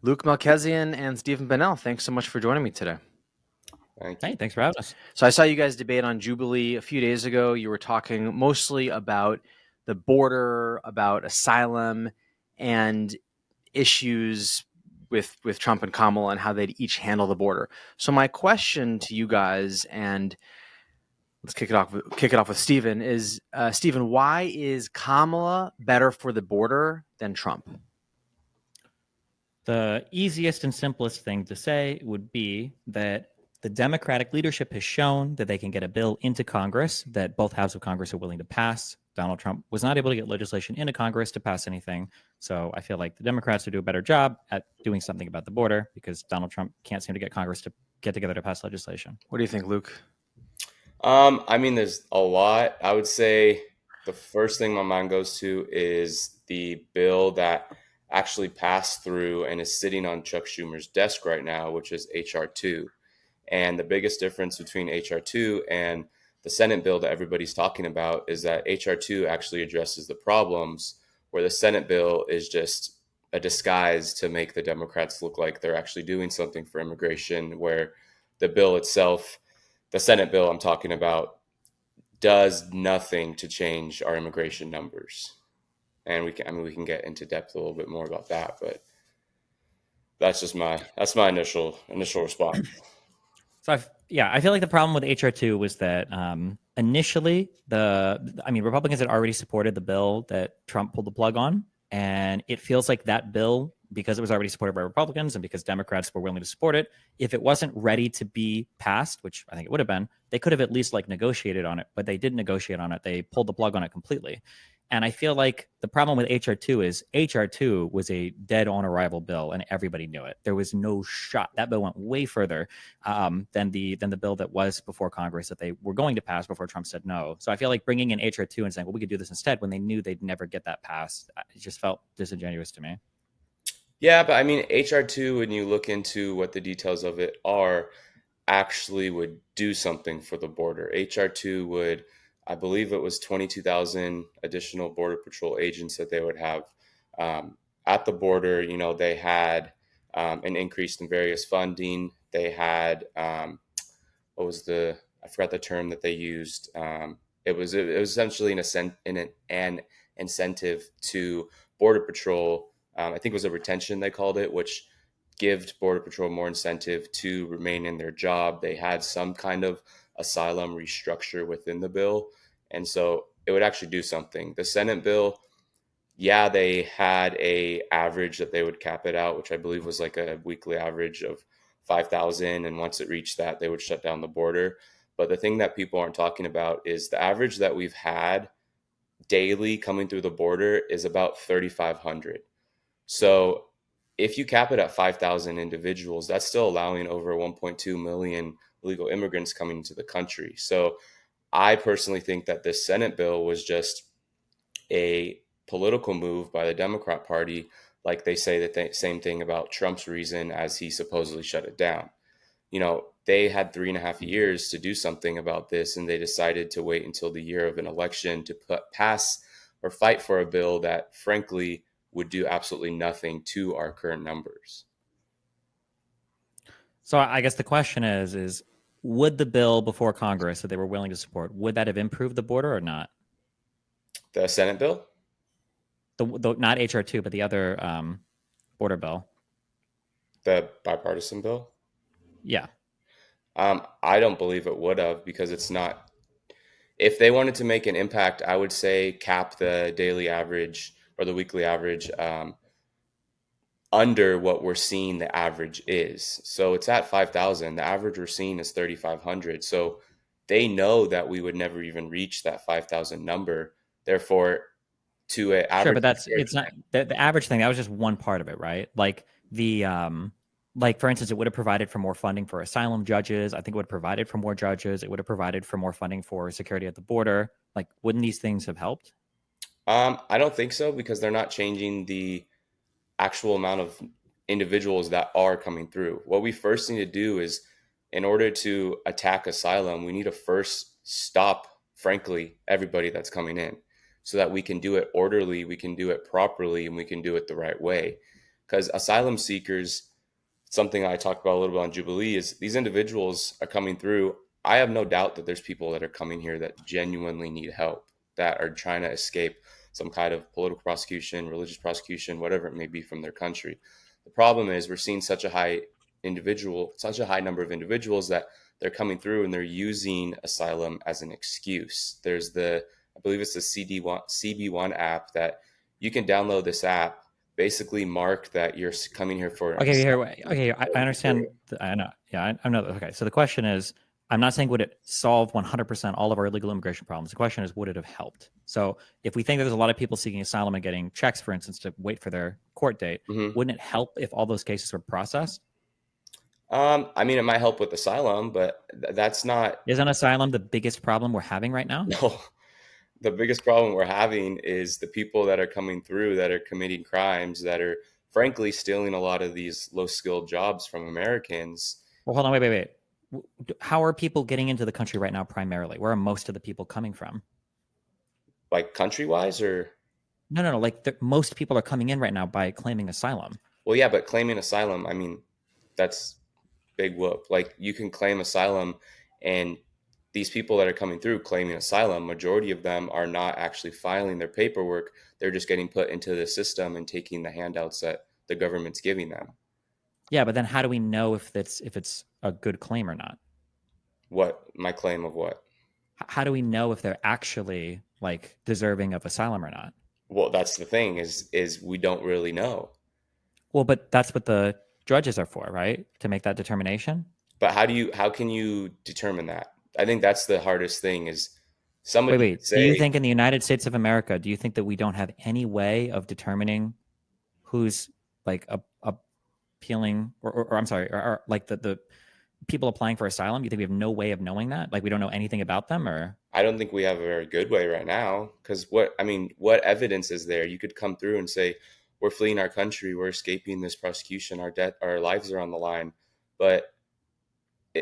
Luke Melkesian and Stephen Bonnell, thanks so much for joining me today. Thank Hey, you. thanks for having us. So I saw you guys debate on Jubilee a few days ago. You were talking mostly about the border, about asylum, and issues with Trump and Kamala and how they'd each handle the border. So my question to you guys, and let's kick it off with Stephen, is Stephen, why is Kamala better for the border than Trump? The easiest and simplest thing to say would be that the Democratic leadership has shown that they can get a bill into Congress that both houses of Congress are willing to pass. Donald Trump was not able to get legislation into Congress to pass anything. So I feel like the Democrats would do a better job at doing something about the border because Donald Trump can't seem to get Congress to get together to pass legislation. What do you think, Luke? There's a lot. I would say the first thing my mind goes to is the bill that actually passed through and is sitting on Chuck Schumer's desk right now, which is HR 2. And the biggest difference between HR 2 and the Senate bill that everybody's talking about is that HR 2 actually addresses the problems, where the Senate bill is just a disguise to make the Democrats look like they're actually doing something for immigration, where the bill itself, the Senate bill I'm talking about, does nothing to change our immigration numbers. And we can get into depth a little bit more about that, but that's my initial response. I feel like the problem with HR 2 was that initially Republicans had already supported the bill that Trump pulled the plug on, and it feels like that bill, because it was already supported by Republicans and because Democrats were willing to support it, if it wasn't ready to be passed, which I think it would have been, they could have at least negotiated on it, but they didn't negotiate on it. They pulled the plug on it completely. And I feel like the problem with HR 2 is HR 2 was a dead on arrival bill, and everybody knew it. There was no shot. That bill went way further than the bill that was before Congress that they were going to pass before Trump said no. So I feel like bringing in HR 2 and saying, well, we could do this instead, when they knew they'd never get that passed, it just felt disingenuous to me. Yeah, but HR 2, when you look into what the details of it are, actually would do something for the border. HR 2 would, I believe it was 22,000 additional Border Patrol agents that they would have at the border. They had an increase in various funding. They had, I forgot the term that they used. It was essentially an incentive to Border Patrol. I think it was a retention, they called it, which give Border Patrol more incentive to remain in their job. They had some kind of asylum restructure within the bill, and so it would actually do something. The Senate bill, yeah, they had a average that they would cap it out, which I believe was like a weekly average of 5,000, and once it reached that, they would shut down the border. But the thing that people aren't talking about is the average that we've had daily coming through the border is about 3,500. So if you cap it at 5,000 individuals, that's still allowing over 1.2 million illegal immigrants coming into the country. So I personally think that this Senate bill was just a political move by the Democrat Party, like they say the same thing about Trump's reason as he supposedly shut it down. They had 3.5 years to do something about this, and they decided to wait until the year of an election to pass or fight for a bill that, frankly, would do absolutely nothing to our current numbers. So I guess the question is would the bill before Congress that they were willing to support, would that have improved the border or not? The Senate bill, The not HR 2, but the other border bill. the bipartisan bill, Yeah. I don't believe it would have, because it's not. If they wanted to make an impact, I would say cap the daily average or the weekly average under what we're seeing the average is. So it's at 5,000. The average we're seeing is 3,500. So they know that we would never even reach that 5,000 number. Therefore, to an Sure, average, but it's not the average thing. That was just one part of it, right? Like for instance, it would have provided for more funding for asylum judges. I think it would have provided for more judges. It would have provided for more funding for security at the border. Like, wouldn't these things have helped? I don't think so, because they're not changing the actual amount of individuals that are coming through. What we first need to do is, in order to attack asylum, we need to first stop, frankly, everybody that's coming in, so that we can do it orderly, we can do it properly, and we can do it the right way. because asylum seekers, something I talked about a little bit on Jubilee, is these individuals are coming through. I have no doubt that there's people that are coming here that genuinely need help, that are trying to escape some kind of political prosecution, religious prosecution, whatever it may be from their country. The problem is we're seeing such a such a high number of individuals that they're coming through and they're using asylum as an excuse. There's I believe it's the CB1 app that you can download this app, basically mark that you're coming here for. Okay, I understand. I know. Yeah, I know. Okay, so the question is, I'm not saying would it solve 100% all of our illegal immigration problems. The question is, would it have helped? So if we think that there's a lot of people seeking asylum and getting checks, for instance, to wait for their court date, wouldn't it help if all those cases were processed? I mean, it might help with asylum, but that's not. Isn't asylum the biggest problem we're having right now? No, the biggest problem we're having is the people that are coming through that are committing crimes, that are frankly stealing a lot of these low skilled jobs from Americans. Well, hold on, wait. How are people getting into the country right now primarily? Where are most of the people coming from? Like country wise, or? No. Like most people are coming in right now by claiming asylum. Well, yeah, but claiming asylum, I mean, that's big whoop. Like you can claim asylum, and these people that are coming through claiming asylum, majority of them are not actually filing their paperwork. They're just getting put into the system and taking the handouts that the government's giving them. Yeah, but then how do we know if it's a good claim or not? What? My claim of what? How do we know if they're actually like deserving of asylum or not? Well, that's the thing is we don't really know. Well, but that's what the judges are for, right? To make that determination. But how can you determine that? I think that's the hardest thing is somebody Wait. could say, Do you think in the United States of America, do you think that we don't have any way of determining who's like appealing or I'm sorry, or like the people applying for asylum? You think we have no way of knowing that? Like we don't know anything about them, or? I don't think we have a very good way right now, because what evidence is there? You could come through and say, we're fleeing our country, we're escaping this prosecution, our lives are on the line. But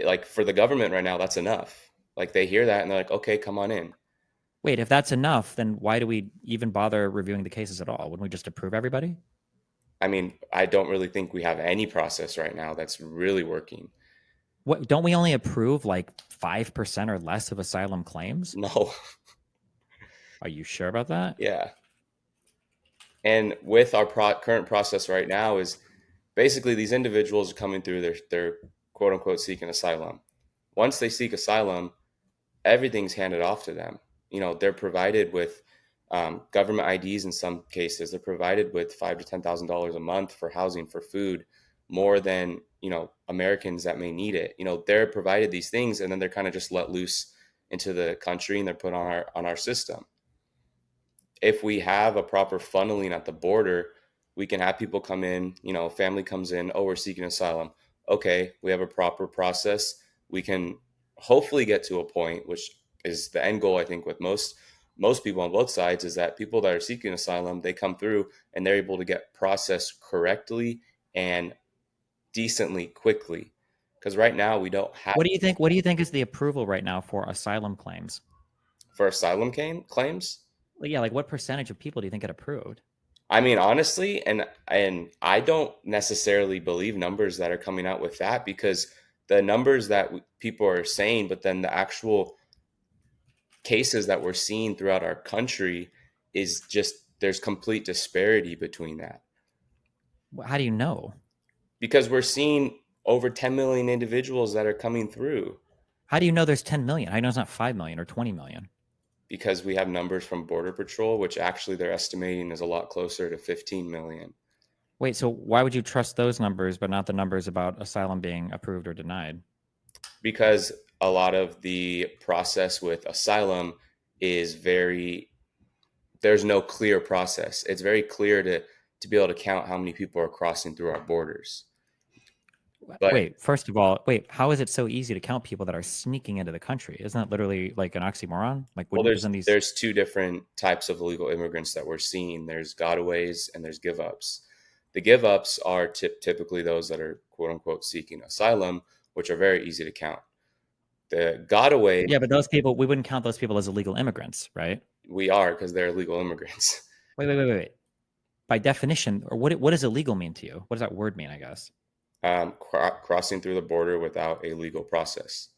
like for the government right now, that's enough. Like they hear that and they're like, okay, come on in. Wait, if that's enough, then why do we even bother reviewing the cases at all? Wouldn't we just approve everybody? I mean, I don't really think we have any process right now that's really working. What, don't we only approve like 5% or less of asylum claims? No. Are you sure about that? Yeah. And with our current process right now is basically these individuals are coming through, they're quote unquote seeking asylum. Once they seek asylum, everything's handed off to them. You know, they're provided with government IDs in some cases. They're provided with $5,000 to $10,000 a month for housing, for food, more than, you know, Americans that may need it. You know, they're provided these things, and then they're kind of just let loose into the country, and they're put on our system. If we have a proper funneling at the border, we can have people come in, you know, family comes in, oh, we're seeking asylum. Okay, we have a proper process. We can hopefully get to a point, which is the end goal, I think, with most people on both sides, is that people that are seeking asylum, they come through and they're able to get processed correctly and decently quickly. Because right now we don't have. What do you think is the approval right now for asylum claims? For asylum claims? Well, yeah, like what percentage of people do you think get approved? I mean, honestly, and I don't necessarily believe numbers that are coming out with that, because the numbers that people are saying, but then the actual cases that we're seeing throughout our country is just, there's complete disparity between that. How do you know? Because we're seeing over 10 million individuals that are coming through. How do you know there's 10 million? How do you know it's not 5 million or 20 million? Because we have numbers from Border Patrol, which actually they're estimating is a lot closer to 15 million. Wait, so why would you trust those numbers but not the numbers about asylum being approved or denied? Because a lot of the process with asylum is there's no clear process. It's very clear to be able to count how many people are crossing through our borders. But wait, first of all, how is it so easy to count people that are sneaking into the country? Isn't that literally like an oxymoron? Like, well, there's two different types of illegal immigrants that we're seeing. There's gotaways and there's give-ups. The give-ups are typically those that are quote unquote seeking asylum, which are very easy to count. The gotaway, yeah, but those people, we wouldn't count those people as illegal immigrants, right? we are, because they're illegal immigrants. Wait. by definition, or what does illegal mean to you? What does that word mean, I guess? Crossing through the border without a legal process.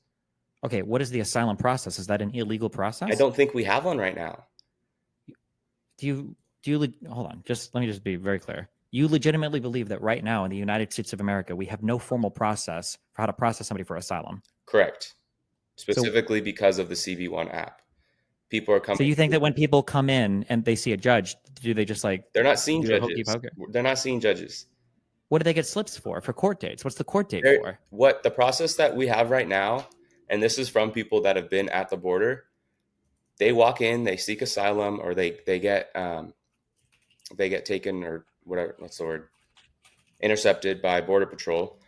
Okay, what is the asylum process? Is that an illegal process? I don't think we have one right now. Do you hold on, just let me just be very clear. You legitimately believe that right now in the United States of America, we have no formal process for how to process somebody for asylum? Correct. Specifically because of the CB1 app. People are coming. So you think that when people come in and they see a judge, do they just like they're not seeing do a judges? hokey-pokey? They're not seeing judges. What do they get slips for court dates? What's the court date for? What the process that we have right now, and this is from people that have been at the border, they walk in, they seek asylum, or they get taken, or whatever, what's the word, intercepted by Border Patrol.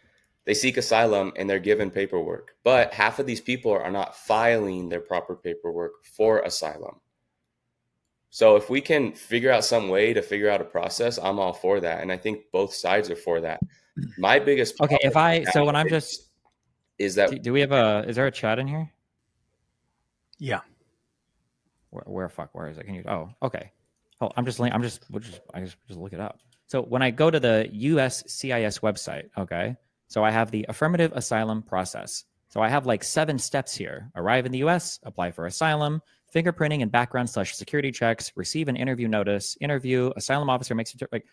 They seek asylum and they're given paperwork, but half of these people are not filing their proper paperwork for asylum. So if we can figure out some way to figure out a process, I'm all for that, and I think both sides are for that. My biggest Okay, if I so when I'm is just that do we have is there a chat in here? Yeah. Where is it? Can you? Oh, okay. Oh, I just look it up. So when I go to the USCIS website, okay, so I have the affirmative asylum process. So I have like 7 steps here: arrive in the U.S., apply for asylum, fingerprinting and background/security checks, receive an interview notice, interview, asylum officer makes it like.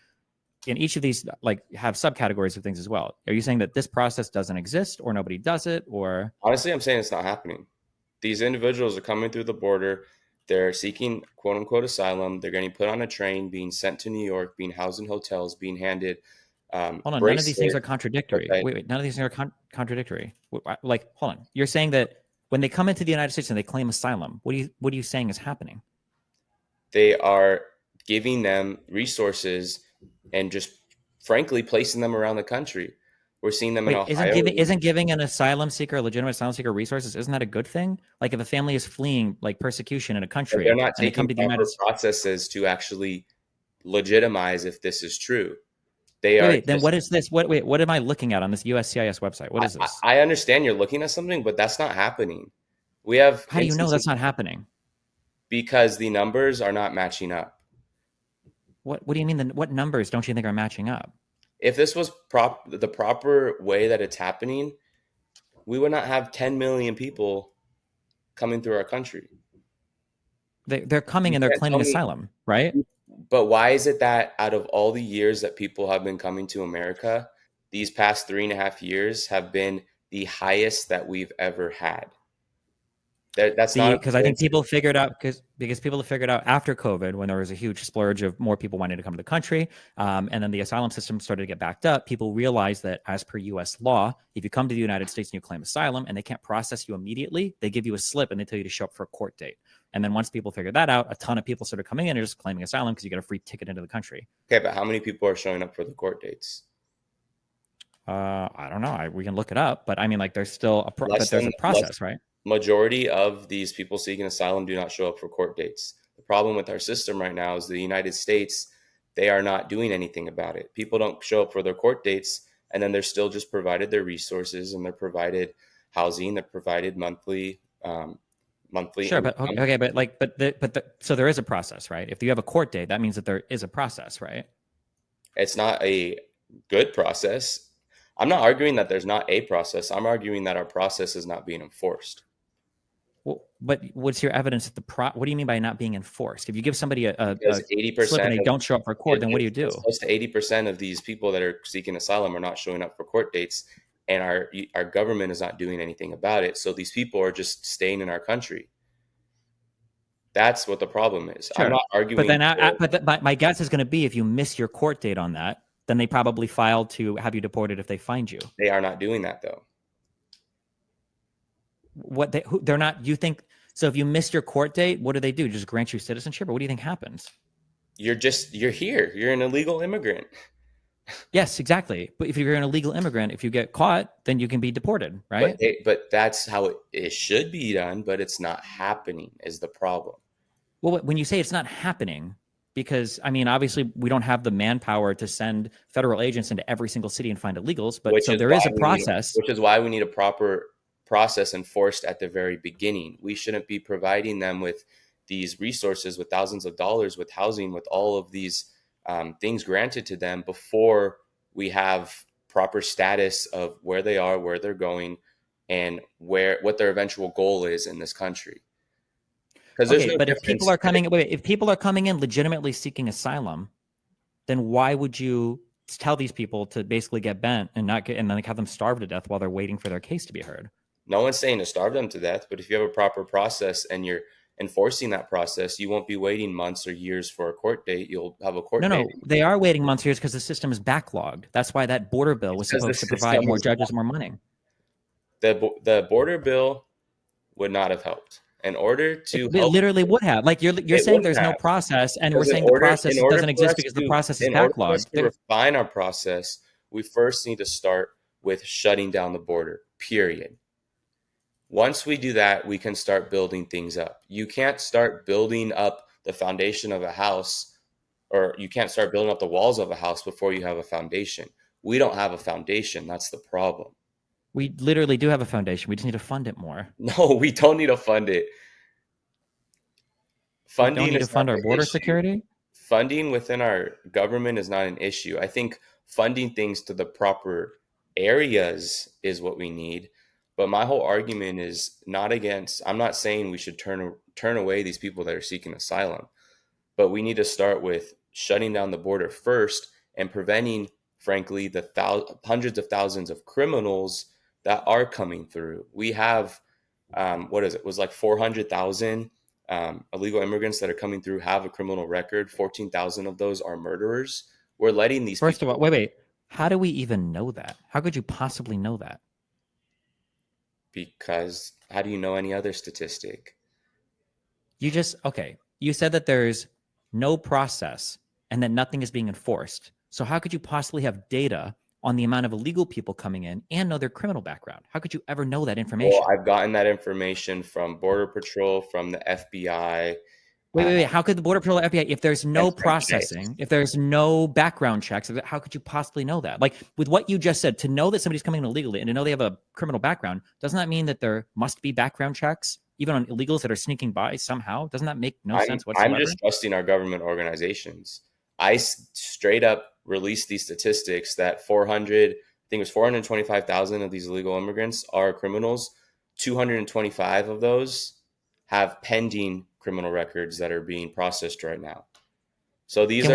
In each of these, like, have subcategories of things as well. Are you saying that this process doesn't exist, or nobody does it, or? Honestly, I'm saying it's not happening. These individuals are coming through the border. They're seeking quote unquote asylum. They're getting put on a train, being sent to New York, being housed in hotels, being handed. Hold on, none of these things are contradictory. Okay. Wait, none of these things are contradictory. Like, hold on, you're saying that when they come into the United States and they claim asylum, what are you saying is happening? They are giving them resources and just frankly placing them around the country. We're seeing them in Ohio. Isn't giving an asylum seeker, a legitimate asylum seeker, resources? Isn't that a good thing? Like if a family is fleeing like persecution in a country, they're not and they come taking to the United proper States, processes to actually legitimize if this is true. They are. wait, then what is this? What am I looking at on this USCIS website? What is this? I understand you're looking at something, but that's not happening. We have. How do you know that's not happening? Because the numbers are not matching up. What do you mean? What numbers don't you think are matching up? If this was the proper way that it's happening, we would not have 10 million people coming through our country. They're coming and they're claiming asylum, right? But why is it that out of all the years that people have been coming to America, these past 3.5 years have been the highest that we've ever had? That's not because I think people figured out because people have figured out after COVID, when there was a huge splurge of more people wanting to come to the country, and then the asylum system started to get backed up. People realized that as per U.S. law, if you come to the United States and you claim asylum and they can't process you immediately, they give you a slip and they tell you to show up for a court date. And then once people figured that out, a ton of people started coming in and just claiming asylum because you get a free ticket into the country. Okay, but how many people are showing up for the court dates? I don't know. We can look it up, but I mean, like, there's still a process, right? Majority of these people seeking asylum do not show up for court dates. The problem with our system right now is the United States, they are not doing anything about it. People don't show up for their court dates, and then they're still just provided their resources, and they're provided housing, they're provided monthly. Sure, but okay, but so there is a process, right? If you have a court date, that means that there is a process, right? It's not a good process. I'm not arguing that there's not a process. I'm arguing that our process is not being enforced. Well, but what's your evidence that what do you mean by not being enforced? If you give somebody a 80% slip and they don't show up for court, then what do you do? Close to 80% of these people that are seeking asylum are not showing up for court dates, and our government is not doing anything about it. So these people are just staying in our country. That's what the problem is. Sure. I'm not arguing. But then, my guess is going to be if you miss your court date on that, then they probably filed to have you deported if they find you. They are not doing that, though. They're not. You think so? If you missed your court date, what do they do? Just grant you citizenship, or what do you think happens? You're here. You're an illegal immigrant. Yes, exactly. But if you're an illegal immigrant, if you get caught, then you can be deported, right? But that's how it should be done, but it's not happening is the problem. Well, when you say it's not happening, because, I mean, obviously we don't have the manpower to send federal agents into every single city and find illegals, but so there is a process. Which is why we need a proper process enforced at the very beginning. We shouldn't be providing them with these resources, with thousands of dollars, with housing, with all of these things granted to them before we have proper status of where they are, where they're going, and what their eventual goal is in this country. Because there's Okay, no but if people difference. are coming, if people are coming in legitimately seeking asylum, then why would you tell these people to basically get bent and not get, and then have them starve to death while they're waiting for their case to be heard? No one's saying to starve them to death, but if you have a proper process and you're enforcing that process, you won't be waiting months or years for a court date. You'll have a court date. No, they are waiting months or years because the system is backlogged. That's why that border bill was supposed to provide more judges, more money. The border bill would not have helped. In order to It help, literally would have. Like you're saying there's no process, and we're saying the process doesn't exist because the process is in order for us backlogged. to refine our process, we first need to start with shutting down the border, period. Once we do that, we can start building things up. You can't start building up the foundation of a house, or you can't start building up the walls of a house before you have a foundation. We don't have a foundation. That's the problem. We literally do have a foundation. We just need to fund it more. No, we don't need to fund it. Funding we don't need to fund our border security. Funding within our government is not an issue. I think funding things to the proper areas is what we need. But my whole argument is not against, I'm not saying we should turn away these people that are seeking asylum, but we need to start with shutting down the border first and preventing, frankly, the hundreds of thousands of criminals that are coming through. We have, it was like 400,000 illegal immigrants that are coming through have a criminal record. 14,000 of those are murderers. We're letting these First of all, wait. How do we even know that? How could you possibly know that? Because how do you know any other statistic? You said that there's no process and that nothing is being enforced. So how could you possibly have data on the amount of illegal people coming in and know their criminal background? How could you ever know that information? Well, I've gotten that information from Border Patrol, from the FBI. Wait. How could the Border Patrol, FBI, if there's no processing, if there's no background checks, how could you possibly know that? Like with what you just said, to know that somebody's coming in illegally and to know they have a criminal background, doesn't that mean that there must be background checks even on illegals that are sneaking by somehow? Doesn't that make no sense whatsoever? I'm just trusting our government organizations. I straight up released these statistics that 425,000 of these illegal immigrants are criminals. 225 of those have pending criminal records that are being processed right now. So let's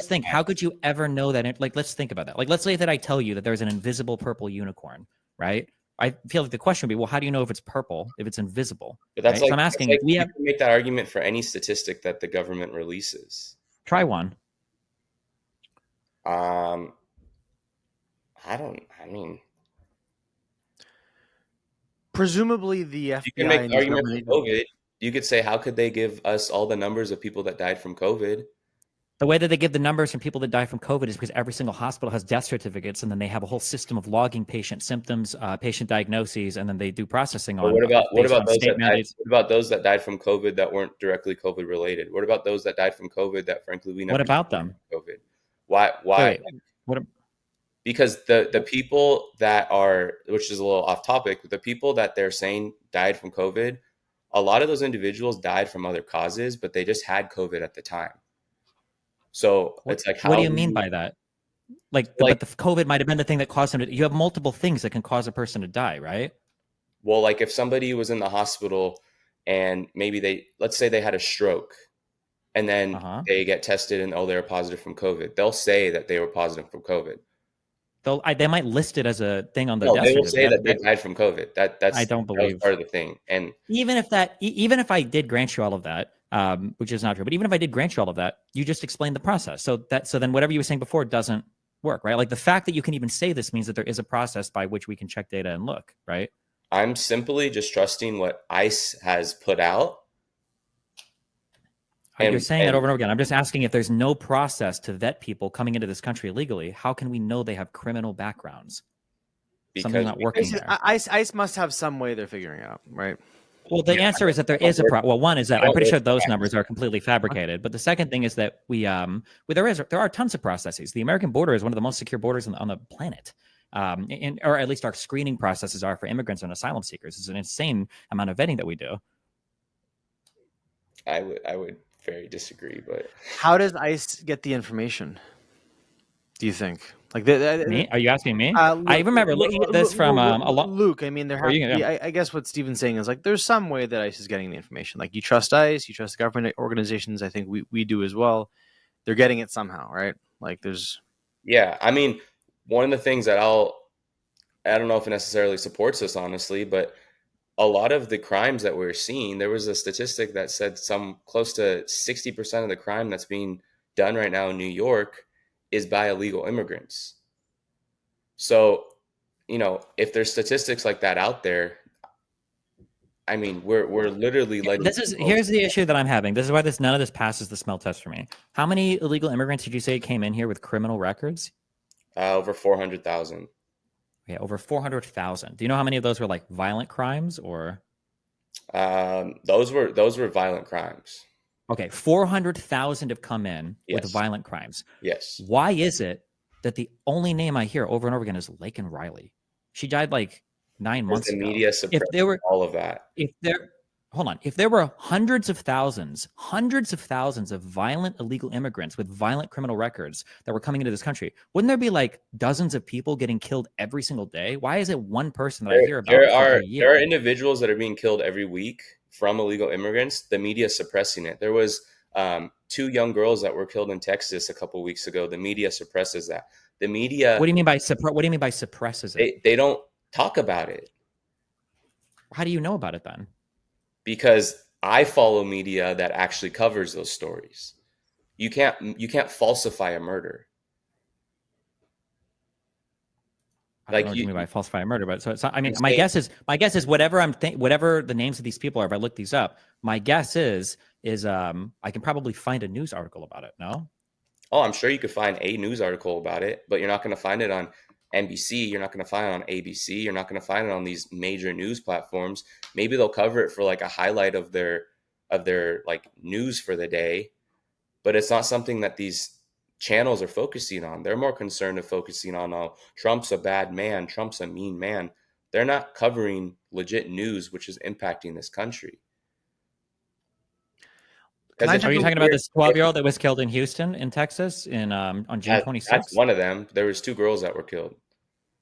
think. How could you ever know that? Let's think about that. Like, let's say that I tell you that there's an invisible purple unicorn, right? I feel like the question would be, well, how do you know if it's purple, if it's invisible? But that's right? So I'm asking, we can make that argument for any statistic that the government releases. Try one. Presumably the FBI. You can make the argument for COVID. You could say, how could they give us all the numbers of people that died from COVID? The way that they give the numbers from people that die from COVID is because every single hospital has death certificates, and then they have a whole system of logging patient symptoms, patient diagnoses, and then they do processing on. What about those that died from COVID that weren't directly COVID related? What about those that died from COVID that, frankly, we never? What about them? COVID. Why? Because the people that are, which is a little off topic, but the people that they're saying died from COVID, a lot of those individuals died from other causes, but they just had COVID at the time. So it's like, what do you mean by that? But the COVID might have been the thing that caused them to. You have multiple things that can cause a person to die, right? Well, like if somebody was in the hospital and maybe let's say they had a stroke, and then they get tested and they were positive from COVID. They'll say that they were positive from COVID. They might list it as a thing on the death certificate. They will say that they died from COVID. That's I don't believe part of the thing. And even if I did grant you all of that, which is not true, but even if I did grant you all of that, you just explained the process. So then whatever you were saying before doesn't work, right? Like the fact that you can even say this means that there is a process by which we can check data and look, right? I'm simply just trusting what ICE has put out. You're saying that over and over again. I'm just asking, if there's no process to vet people coming into this country illegally, how can we know they have criminal backgrounds? Something's not working there. ICE must have some way they're figuring out, right? Well, the answer is that there is a problem. Well, one is that I'm pretty sure those numbers are completely fabricated. But the second thing is that there are tons of processes. The American border is one of the most secure borders on the planet. Or at least our screening processes are for immigrants and asylum seekers. It's an insane amount of vetting that we do. I would very disagree, but How does ICE get the information? Do you think? Like Me? Are you asking me? I Luke, remember looking at this from a lot. Luke, I mean, there Or has you to be. can, I guess what Steven's saying is like there's some way that ICE is getting the information. Like you trust ICE, you trust government organizations. I think we do as well. They're getting it somehow, right? Like there's. yeah, I mean, one of the things that I don't know if it necessarily supports this, honestly, but a lot of the crimes that we're seeing, there was a statistic that said some close to 60% of the crime that's being done right now in New York is by illegal immigrants. So, if there's statistics like that out there, I mean, we're literally letting people, here's the issue that I'm having. This is why none of this passes the smell test for me. How many illegal immigrants did you say came in here with criminal records? over 400,000. Yeah, over 400,000. Do you know how many of those were like violent crimes or? Those were violent crimes. Okay, 400,000 have come in with Yes. violent crimes. Yes. Why is it that the only name I hear over and over again is Laken Riley? She died like 9 months The ago. media suppressed all of that. If there were hundreds of thousands of violent illegal immigrants with violent criminal records that were coming into this country, wouldn't there be like dozens of people getting killed every single day? Why is it one person that I hear about for a year? There are individuals that are being killed every week from illegal immigrants. The media is suppressing it. There was 2 young girls that were killed in Texas a couple of weeks ago. The media suppresses that. The media. What do you mean by suppresses it? They don't talk about it. How do you know about it then? Because I follow media that actually covers those stories. You can't falsify a murder. I don't know what you mean by falsify a murder, but so it's not, I mean, my guess is whatever the names of these people are. If I look these up, my guess is I can probably find a news article about it. No. Oh, I'm sure you could find a news article about it, but you're not going to find it on NBC. You're not going to find it on ABC. You're not going to find it on these major news platforms. Maybe they'll cover it for like a highlight of their like news for the day, but it's not something that these channels are focusing on. They're more concerned of focusing on, oh, Trump's a bad man, Trump's a mean man. They're not covering legit news, which is impacting this country. Are you talking about this 12-year-old that was killed in Houston, in Texas, on June 26th? That's one of them. There was 2 girls that were killed.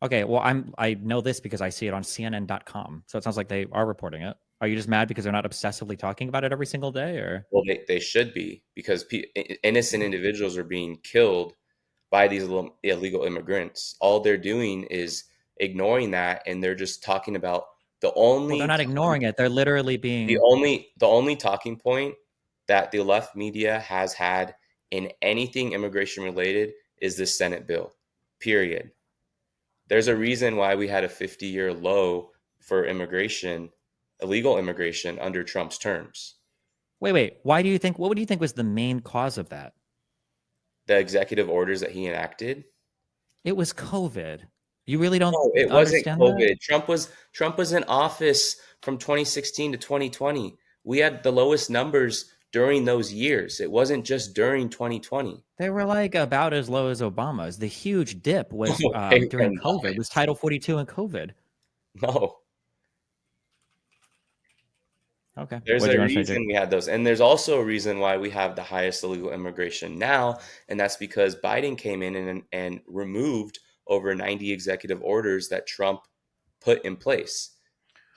Okay, well, I know this because I see it on CNN.com. So it sounds like they are reporting it. Are you just mad because they're not obsessively talking about it every single day, or? Well, they should be, because innocent individuals are being killed by these illegal immigrants. All they're doing is ignoring that, and they're just talking about the only. Well, they're not ignoring it. They're literally being the only talking point that the left media has had in anything immigration related is this Senate bill. Period. There's a reason why we had a 50-year low for immigration, illegal immigration, under Trump's terms. Wait. What do you think was the main cause of that? The executive orders that he enacted. It was COVID. You really don't. No, it wasn't COVID. That? Trump was in office from 2016 to 2020. We had the lowest numbers during those years. It wasn't just during 2020. They were like about as low as Obama's. The huge dip was during COVID. It was Title 42 and COVID. No. Okay. There's a reason we had those. And there's also a reason why we have the highest illegal immigration now. And that's because Biden came in and removed over 90 executive orders that Trump put in place.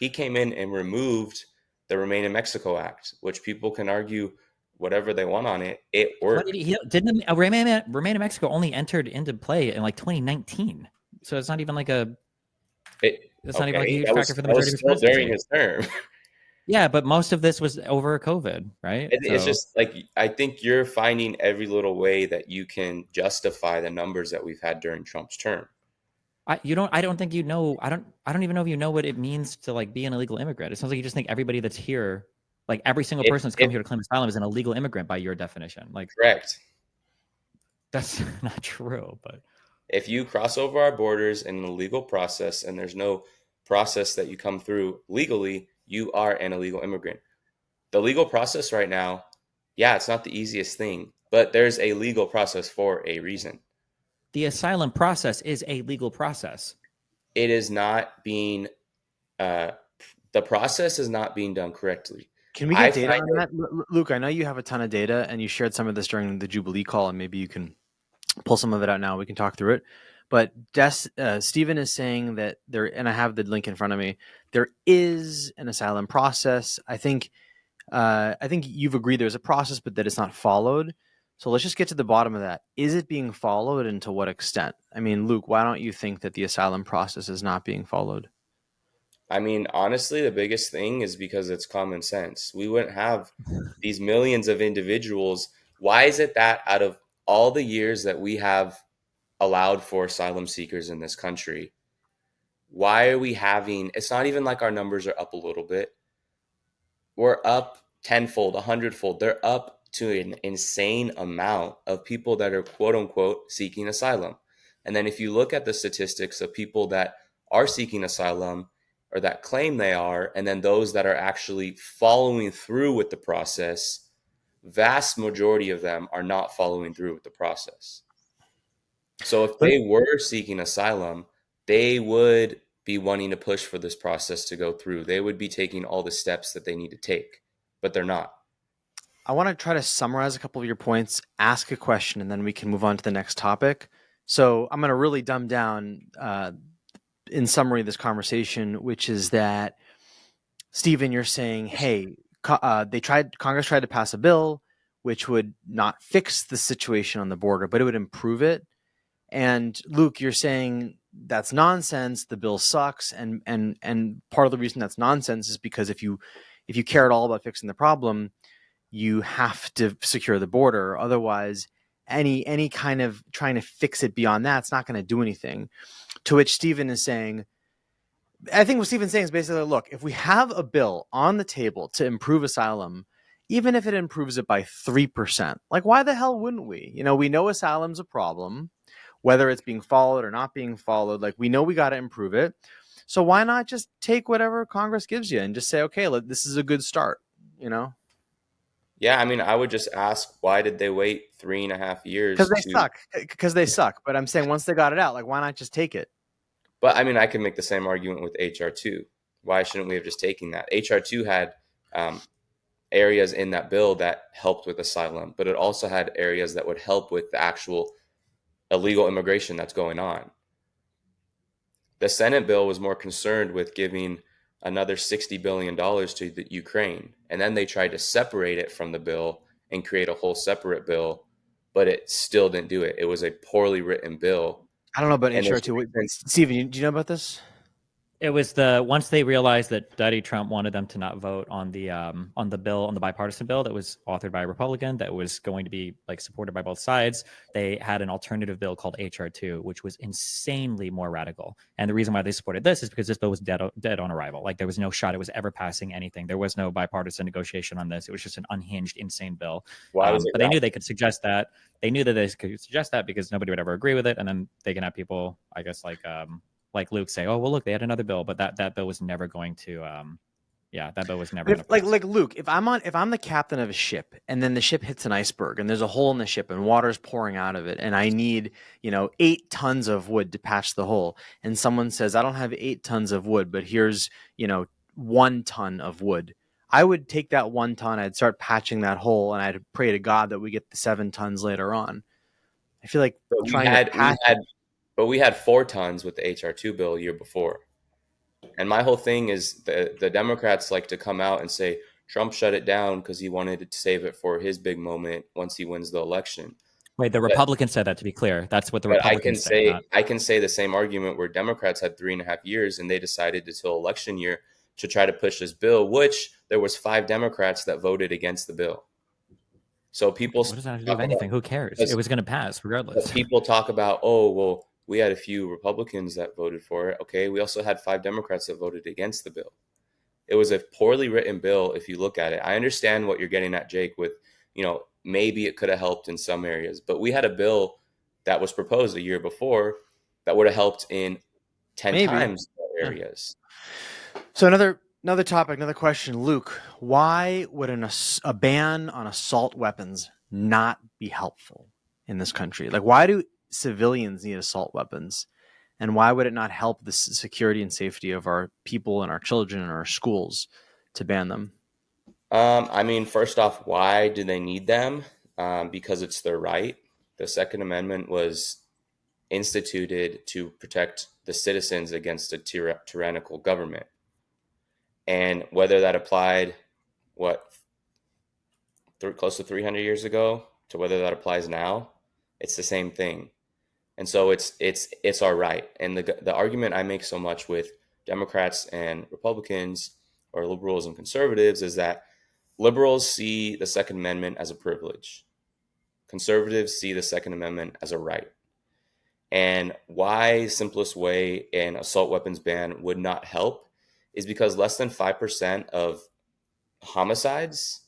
He came in and removed the Remain in Mexico Act, which people can argue whatever they want on it. It worked. Didn't Remain in Mexico only entered into play in like 2019? So it's not even like a huge factor for the majority of his presidency. During his term. Yeah, but most of this was over COVID, right? It's just like, I think you're finding every little way that you can justify the numbers that we've had during Trump's term. I don't think you know. I don't even know if you know what it means to like be an illegal immigrant. It sounds like you just think everybody that's here, like every single person that's come here to claim asylum, is an illegal immigrant by your definition. Like, correct. That's not true. But if you cross over our borders in a legal process and there's no process that you come through legally, you are an illegal immigrant. The legal process right now, yeah, it's not the easiest thing, but there's a legal process for a reason. The asylum process is a legal process. It is not being, the process is not being done correctly. Can we I get data find on that? Luke, I know you have a ton of data and you shared some of this during the Jubilee call, and maybe you can pull some of it out now. We can talk through it. But Stephen is saying that there, and I have the link in front of me, there is an asylum process. I think you've agreed there's a process, but that it's not followed. So let's just get to the bottom of that. Is it being followed, and to what extent? I mean, Luke, why don't you think that the asylum process is not being followed? I mean, honestly, the biggest thing is because it's common sense. We wouldn't have these millions of individuals. Why is it that out of all the years that we have allowed for asylum seekers in this country, why are we having, it's not even like our numbers are up a little bit. We're up tenfold, 100-fold. They're up to an insane amount of people that are quote unquote seeking asylum. And then if you look at the statistics of people that are seeking asylum or that claim they are, and then those that are actually following through with the process, vast majority of them are not following through with the process. So if they were seeking asylum, they would be wanting to push for this process to go through. They would be taking all the steps that they need to take, but they're not. I want to try to summarize a couple of your points, ask a question, and then we can move on to the next topic. So I'm going to really dumb down, in summary, this conversation, which is that, Stephen, you're saying, hey, Congress tried to pass a bill which would not fix the situation on the border, but it would improve it. And Luke, you're saying that's nonsense. The bill sucks, and part of the reason that's nonsense is because if you care at all about fixing the problem, you have to secure the border. Otherwise, any kind of trying to fix it beyond that's not going to do anything. To which Stephen is saying, I think what Stephen's saying is basically, look, if we have a bill on the table to improve asylum, even if it improves it by 3%, like why the hell wouldn't we? We know asylum's a problem, whether it's being followed or not being followed. Like we know we got to improve it. So why not just take whatever Congress gives you and just say, okay, this is a good start, Yeah, I mean, I would just ask, why did they wait 3.5 years Because they to? suck. Because they suck. But I'm saying once they got it out, like why not just take it? But I mean, I can make the same argument with HR2. Why shouldn't we have just taken that? HR2 had areas in that bill that helped with asylum, but it also had areas that would help with the actual illegal immigration that's going on. The Senate bill was more concerned with giving another $60 billion to the Ukraine. And then they tried to separate it from the bill and create a whole separate bill, but it still didn't do it. It was a poorly written bill. I don't know about And HR2. Steven, do you know about this? It was once they realized that Daddy Trump wanted them to not vote on the bill, on the bipartisan bill that was authored by a Republican that was going to be like supported by both sides. They had an alternative bill called HR2, which was insanely more radical. And the reason why they supported this is because this bill was dead on arrival. Like there was no shot it was ever passing anything. There was no bipartisan negotiation on this. It was just an unhinged, insane bill. why was it But they knew they could suggest that. They knew that they could suggest that because nobody would ever agree with it, and then they can have people, I guess, like Luke say, oh, well, look, they had another bill, but that bill was never going to, that bill was never going to pass. Like Luke, if I'm the captain of a ship and then the ship hits an iceberg and there's a hole in the ship and water's pouring out of it and I need, 8 tons of wood to patch the hole, and someone says, I don't have 8 tons of wood, but here's, 1 ton of wood. I would take that 1 ton, I'd start patching that hole, and I'd pray to God that we get the 7 tons later on. I feel like But we had 4 tons with the HR2 bill a year before. And my whole thing is the Democrats like to come out and say Trump shut it down because he wanted to save it for his big moment once he wins the election. Wait, the Republicans said that, to be clear. That's what the But Republicans say. I can say the same argument where Democrats had 3.5 years and they decided until election year to try to push this bill, which there was 5 Democrats that voted against the bill. So people, what does that have to do with anything? Who cares? It was going to pass regardless. People talk about, oh, well, we had a few Republicans that voted for it. Okay, we also had 5 Democrats that voted against the bill. It was a poorly written bill if you look at it. I understand what you're getting at, Jake, with, maybe it could have helped in some areas. But we had a bill that was proposed a year before that would have helped in 10 times more areas. So another topic, another question, Luke. Why would a ban on assault weapons not be helpful in this country? Like, why do civilians need assault weapons, and why would it not help the security and safety of our people and our children and our schools to ban them? I mean, first off, why do they need them? Because it's their right. The Second Amendment was instituted to protect the citizens against a tyrannical government. And whether that applied, what, close to 300 years ago, to whether that applies now, it's the same thing. And so it's our right. And the argument I make so much with Democrats and Republicans, or liberals and conservatives, is that liberals see the Second Amendment as a privilege. Conservatives see the Second Amendment as a right. And why simplest way an assault weapons ban would not help is because less than 5% of homicides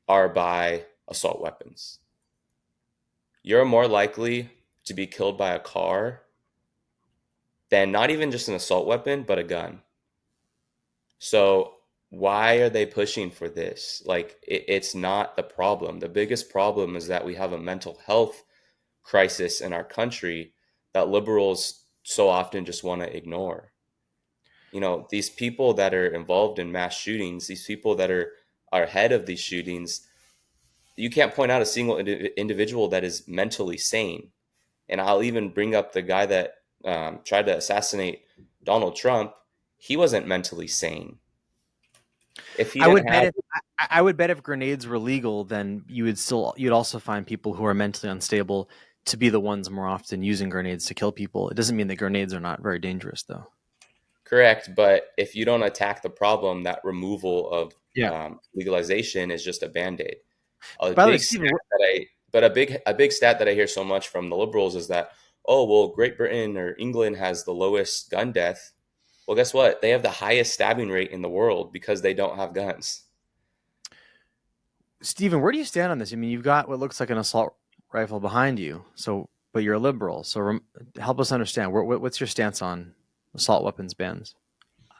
are by assault weapons. You're more likely to be killed by a car than not even just an assault weapon, but a gun. So why are they pushing for this? Like, it's not the problem. The biggest problem is that we have a mental health crisis in our country that liberals so often just want to ignore. You know, these people that are involved in mass shootings, these people that are ahead of these shootings, you can't point out a single individual that is mentally sane. And I'll even bring up the guy that tried to assassinate Donald Trump. He wasn't mentally sane. If he I would didn't bet have, I would bet if grenades were legal, then you'd also find people who are mentally unstable to be the ones more often using grenades to kill people. It doesn't mean that grenades are not very dangerous, though. correct, but if you don't attack the problem, that removal of Yeah. legalization is just a band-aid. A By the way, big Stephen, stat a big stat that I hear so much from the liberals is that, oh well, Great Britain or England has the lowest gun death. Well, guess what? They have the highest stabbing rate in the world because they don't have guns. Stephen, where do you stand on this? I mean, you've got what looks like an assault rifle behind you, but you're a liberal. So help us understand. What's your stance on assault weapons bans?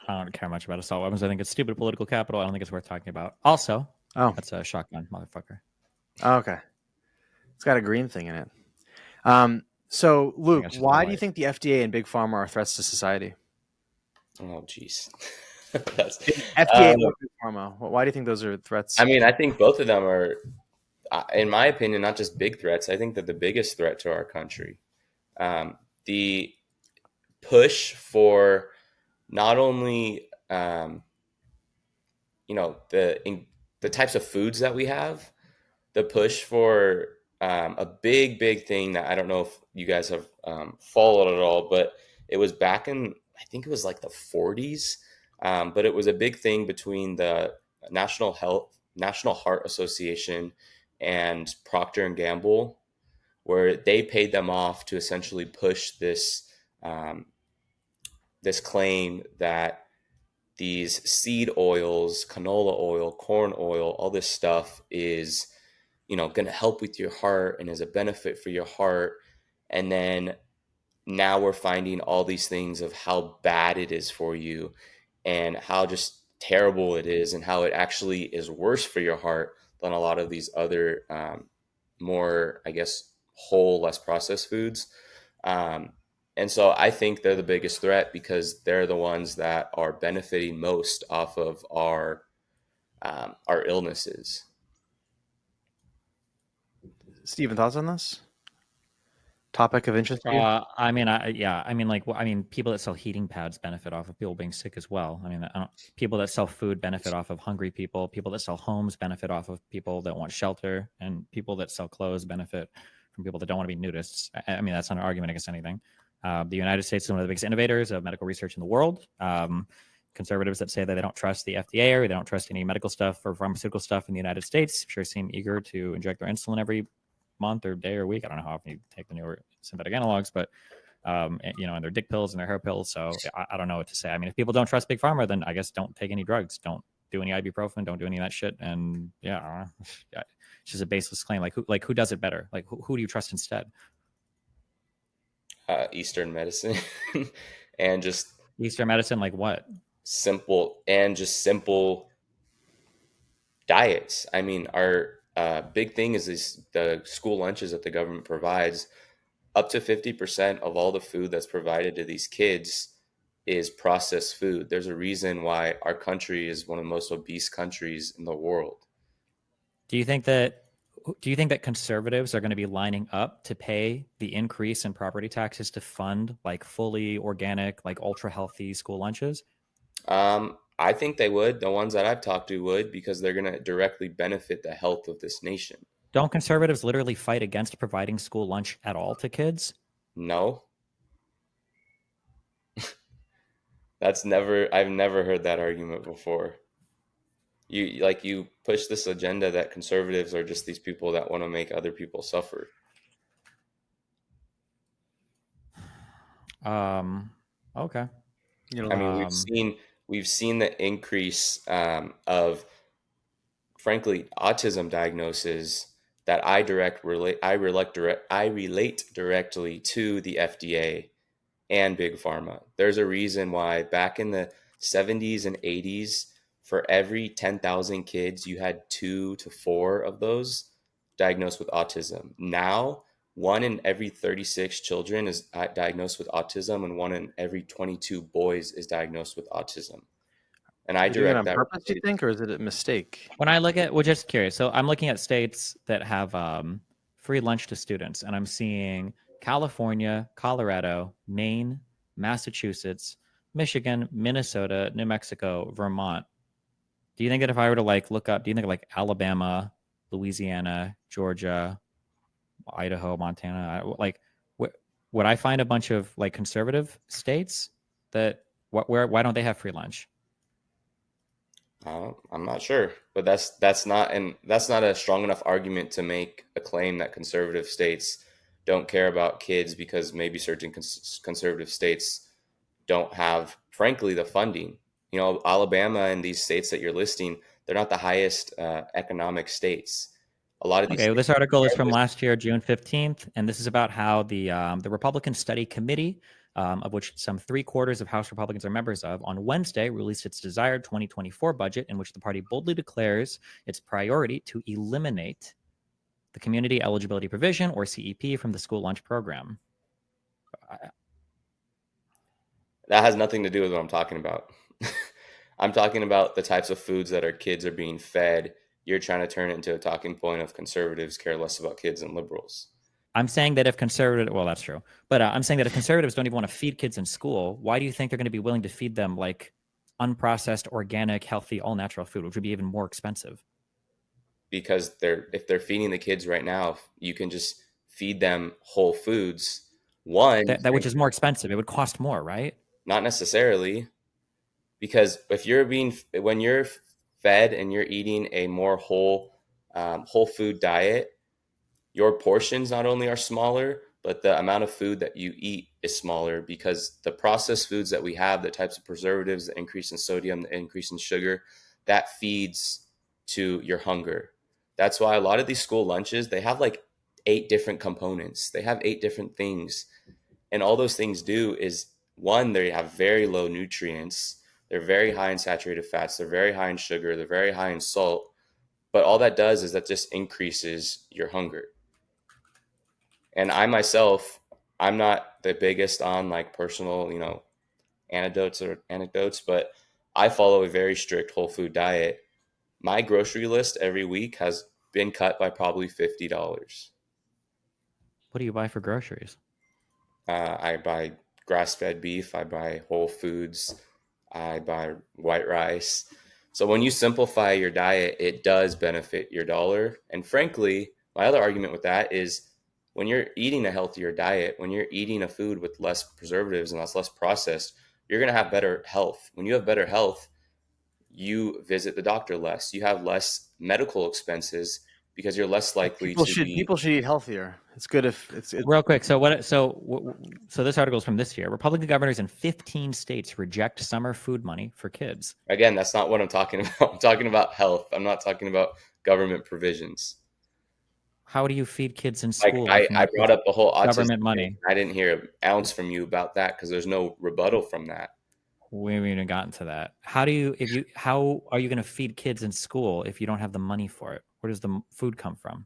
I don't care much about assault weapons. I think it's stupid political capital. I don't think it's worth talking about. Also, Oh, that's a shotgun, motherfucker. okay. It's got a green thing in it. So, Luke, why do you think the FDA and Big Pharma are threats to society? Oh, jeez. That's, FDA or Big Pharma? Why do you think those are threats? I mean, I think both of them are, in my opinion, not just big threats. I think that the biggest threat to our country, the push for not only, the types of foods that we have, the push for a big thing that I don't know if you guys have followed at all, but it was back in, I think it was like the 40s, but it was a big thing between the National Heart Association and Procter and Gamble, where they paid them off to essentially push this claim that these seed oils, canola oil, corn oil, all this stuff is, going to help with your heart and is a benefit for your heart. And then now we're finding all these things of how bad it is for you and how just terrible it is and how it actually is worse for your heart than a lot of these other more, I guess, whole, less processed foods. And so I think they're the biggest threat because they're the ones that are benefiting most off of our illnesses. Stephen, thoughts on this topic of interest to you? I mean, people that sell heating pads benefit off of people being sick as well. I mean, people that sell food benefit off of hungry people. People that sell homes benefit off of people that want shelter, and people that sell clothes benefit from people that don't want to be nudists. I mean, that's not an argument against anything. The United States is one of the biggest innovators of medical research in the world. Conservatives that say that they don't trust the FDA or they don't trust any medical stuff or pharmaceutical stuff in the United States sure seem eager to inject their insulin every month or day or week. I don't know how often you take the newer synthetic analogs, but and their dick pills and their hair pills. So I don't know what to say. I mean, if people don't trust Big Pharma, then I guess don't take any drugs. Don't do any ibuprofen. Don't do any of that shit. And yeah, it's just a baseless claim. Like who does it better? Like who do you trust instead? Eastern medicine and just Eastern medicine, like what? simple diets. I mean, our big thing is the school lunches that the government provides. Up to 50% of all the food that's provided to these kids is processed food. There's a reason why our country is one of the most obese countries in the world. Do you think that conservatives are going to be lining up to pay the increase in property taxes to fund like fully organic, like ultra healthy school lunches? I think they would. The ones that I've talked to would, because they're going to directly benefit the health of this nation. Don't conservatives literally fight against providing school lunch at all to kids? No, I've never heard that argument before. You push this agenda that conservatives are just these people that want to make other people suffer. Okay. I mean, we've seen the increase of, frankly, autism diagnosis that I relate directly to the FDA and big pharma. There's a reason why back in the 70s and 80s, for every 10,000 kids, you had 2 to 4 of those diagnosed with autism. Now, 1 in every 36 children is diagnosed with autism, and 1 in every 22 boys is diagnosed with autism. And I Are you doing it direct on that. purpose, do you think, or is it a mistake? When I look at, well, just curious. So I'm looking at states that have free lunch to students, and I'm seeing California, Colorado, Maine, Massachusetts, Michigan, Minnesota, New Mexico, Vermont. Do you think that if I were to like look up, do you think like Alabama, Louisiana, Georgia, Idaho, Montana, like would I find a bunch of like conservative states that why don't they have free lunch? I'm not sure, but that's not a strong enough argument to make a claim that conservative states don't care about kids, because maybe certain conservative states don't have, frankly, the funding. Alabama and these states that you're listing, they're not the highest economic states. A lot of these Okay, well, states this article is are from just. last year, June 15th, and this is about how the Republican Study Committee, of which some 3/4 of House Republicans are members of, on Wednesday released its desired 2024 budget, in which the party boldly declares its priority to eliminate the Community Eligibility Provision, or CEP, from the school lunch program. That has nothing to do with what I'm talking about. I'm talking about the types of foods that our kids are being fed. You're trying to turn it into a talking point of conservatives care less about kids than liberals. I'm saying that if conservative, well, that's true, but I'm saying that if conservatives don't even want to feed kids in school, why do you think they're going to be willing to feed them like unprocessed, organic, healthy, all natural food, which would be even more expensive? Because if they're feeding the kids right now, you can just feed them whole foods. One, That which is more expensive. It would cost more, right? not necessarily, because when you're fed and you're eating a more whole food diet, your portions not only are smaller, but the amount of food that you eat is smaller, because the processed foods that we have, the types of preservatives, the increase in sodium, the increase in sugar, that feeds to your hunger. That's why a lot of these school lunches, they have like 8 different components. They have 8 different things. And all those things do is, one, they have very low nutrients. They're very high in saturated fats. They're very high in sugar. They're very high in salt. But all that does is that just increases your hunger. And I myself, I'm not the biggest on like personal, anecdotes, but I follow a very strict whole food diet. My grocery list every week has been cut by probably $50. What do you buy for groceries? I buy grass-fed beef. I buy Whole Foods. I buy white rice. So when you simplify your diet, it does benefit your dollar. And frankly, my other argument with that is, when you're eating a healthier diet, when you're eating a food with less preservatives and less processed, you're going to have better health. When you have better health, you visit the doctor less. You have less medical expenses, because you're less likely People to should be. people should eat healthier. It's good if it's Real quick. So this article is from this year. Republican governors in 15 states reject summer food money for kids. Again, that's not what I'm talking about. I'm talking about health. I'm not talking about government provisions. How do you feed kids in Like school I, if I not brought with up the whole autism government thing. money? I didn't hear an ounce from you about that, because there's no rebuttal from that. We haven't even gotten to that. How are you going to feed kids in school if you don't have the money for it? Where does the food come from?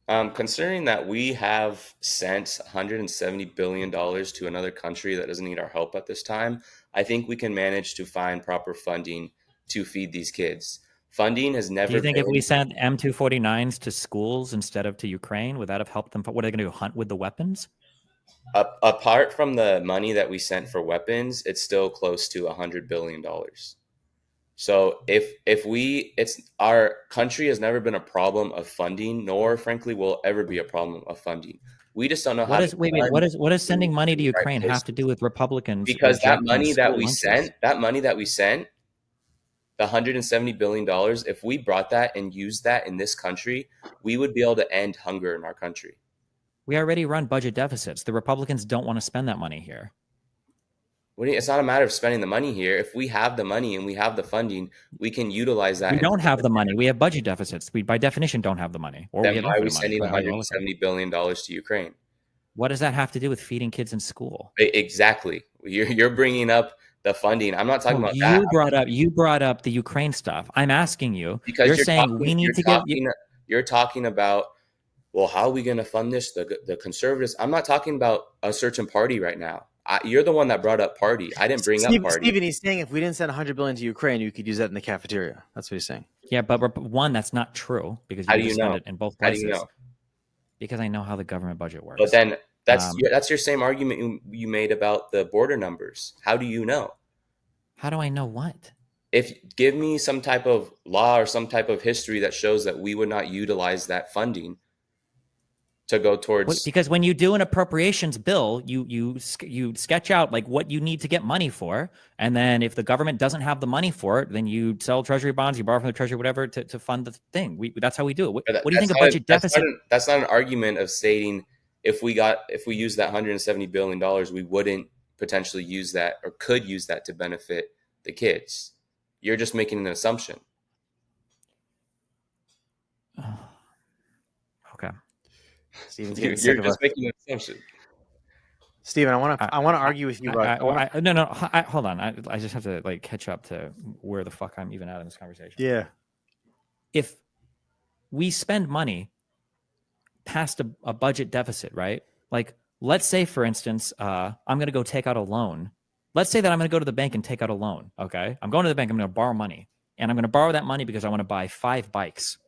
Considering that we have sent $170 billion to another country that doesn't need our help at this time, I think we can manage to find proper funding to feed these kids. Funding has Do never you think if been we sent M249s to schools instead of to Ukraine, would that have helped them? What are they going to do? Hunt with the weapons? apart from the money that we sent for weapons, it's still close to $100 billion. So if we, it's our country has never been a problem of funding, nor frankly will ever be a problem of funding. We just don't know how to What is sending money to in the right Ukraine have to do places. with Republicans Because that rejecting money that school we lunches? sent, the $170 billion, if we brought that and used that in this country, we would be able to end hunger in our country. We already run budget deficits. The Republicans don't want to spend that money here. It's not a matter of spending the money here. If we have the money and we have the funding, we can utilize that. We don't have the money. We have budget deficits. We, by definition, don't have the money. Or Then we have why are we infinite money. sending But how you wanna look at it. $170 billion to Ukraine? What does that have to do with feeding kids in school? Exactly. You're bringing up the funding. I'm not talking No, about that. You brought up the Ukraine stuff. I'm asking you. Because You're saying we need to give. You're talking about, well, how are we going to fund this? The conservatives. I'm not talking about a certain party right now. You're the one that brought up party. I didn't bring up party. Stephen, he's saying if we didn't send $100 billion to Ukraine, you could use that in the cafeteria. That's what he's saying. Yeah, but one, that's not true because How you do you spend know? it in both How places. do you know? Because I know how the government budget works. But then that's your same argument you made about the border numbers. How do you know? How do I know what? If give me some type of law or some type of history that shows that we would not utilize that funding to go towards. Because when you do an appropriations bill, you sketch out like what you need to get money for, and then if the government doesn't have the money for it, then you sell treasury bonds, you borrow from the treasury, whatever, to fund the thing. That's how we do it. What do you think of budget deficit? That's not an argument of stating if we use that $170 billion, we wouldn't potentially use that or could use that to benefit the kids. You're just making an assumption. Okay. Steven's You're getting sick of us. just making an assumption. Steven, I want to argue with you. Hold on. I just have to like catch up to where the fuck I'm even at in this conversation. Yeah. If we spend money past a budget deficit, right? Like, let's say, for instance, I'm going to go take out a loan. Let's say that I'm going to go to the bank and take out a loan. Okay. I'm going to the bank. I'm going to borrow money, and I'm going to borrow that money because I want to buy 5 bikes.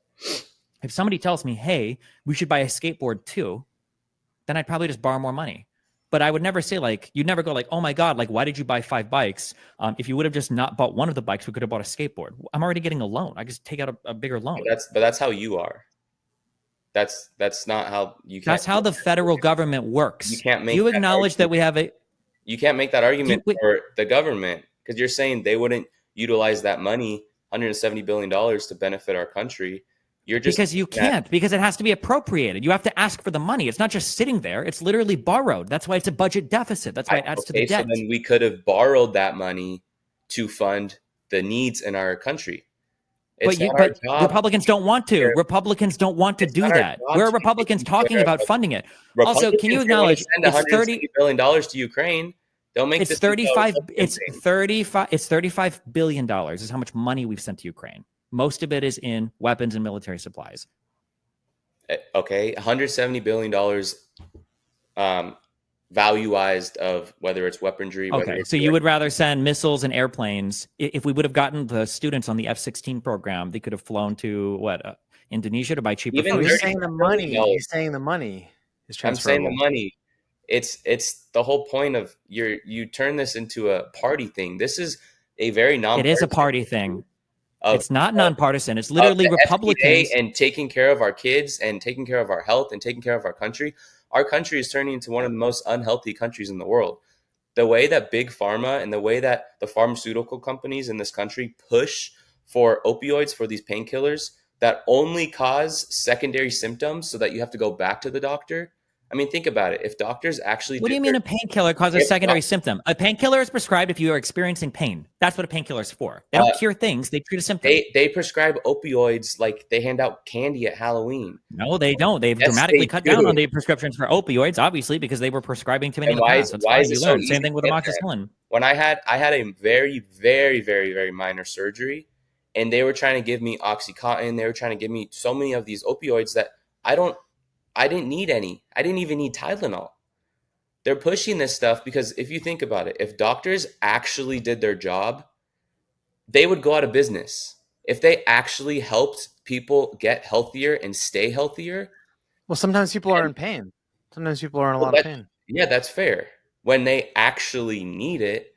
If somebody tells me, hey, we should buy a skateboard too, then I'd probably just borrow more money. But I would never say, like, you'd never go like, oh my God, like, why did you buy 5 bikes? If you would have just not bought one of the bikes, we could have bought a skateboard. I'm already getting a loan. I just take out a bigger loan. But that's how you are. That's not how you. That's how the federal government works. You can't make. You acknowledge that we have a. You can't make that argument for the government because you're saying they wouldn't utilize that money, $170 billion, to benefit our country. You're just because you can't, because it has to be appropriated. You have to ask for the money. It's not just sitting there. It's literally borrowed. That's why it's a budget deficit. That's why it adds to the debt. So then we could have borrowed that money to fund the needs in our country. But Republicans don't want to. Republicans don't want to do that. Where are Republicans talking about funding it? Also, can you acknowledge it's $170 billion to Ukraine? Don't make it's this 35. It's 35. It's $35 billion is how much money we've sent to Ukraine. Most of it is in weapons and military supplies. Okay, $170 billion value-wise of whether it's weaponry. Okay, so you would rather send missiles and airplanes. If we would have gotten the students on the F-16 program, they could have flown to Indonesia to buy cheaper food. He's saying the money. He's saying the money is transferable. I'm saying the money. It's the whole point of you turn this into a party thing. This is a very nonpartisan. It is a party thing. It's not nonpartisan. It's literally Republicans and taking care of our kids and taking care of our health and taking care of our country. Our country is turning into one of the most unhealthy countries in the world. The way that big pharma and the way that the pharmaceutical companies in this country push for opioids, for these painkillers that only cause secondary symptoms so that you have to go back to the doctor. I mean, think about it. If doctors actually... What do you mean a painkiller causes a secondary symptom? A painkiller is prescribed if you are experiencing pain. That's what a painkiller is for. They don't cure things. They treat a symptom. They prescribe opioids like they hand out candy at Halloween. No, they don't. They've dramatically cut down on the prescriptions for opioids, obviously, because they were prescribing too many in the past. That's why you learn. Same thing with amoxicillin. When I had a very, very, very, very minor surgery, and they were trying to give me Oxycontin. They were trying to give me so many of these opioids that I don't I didn't need any. I didn't even need Tylenol. They're pushing this stuff because if you think about it, if doctors actually did their job, they would go out of business. If they actually helped people get healthier and stay healthier. Well, sometimes people are in pain. Sometimes people are in a lot of pain. Yeah, that's fair. When they actually need it,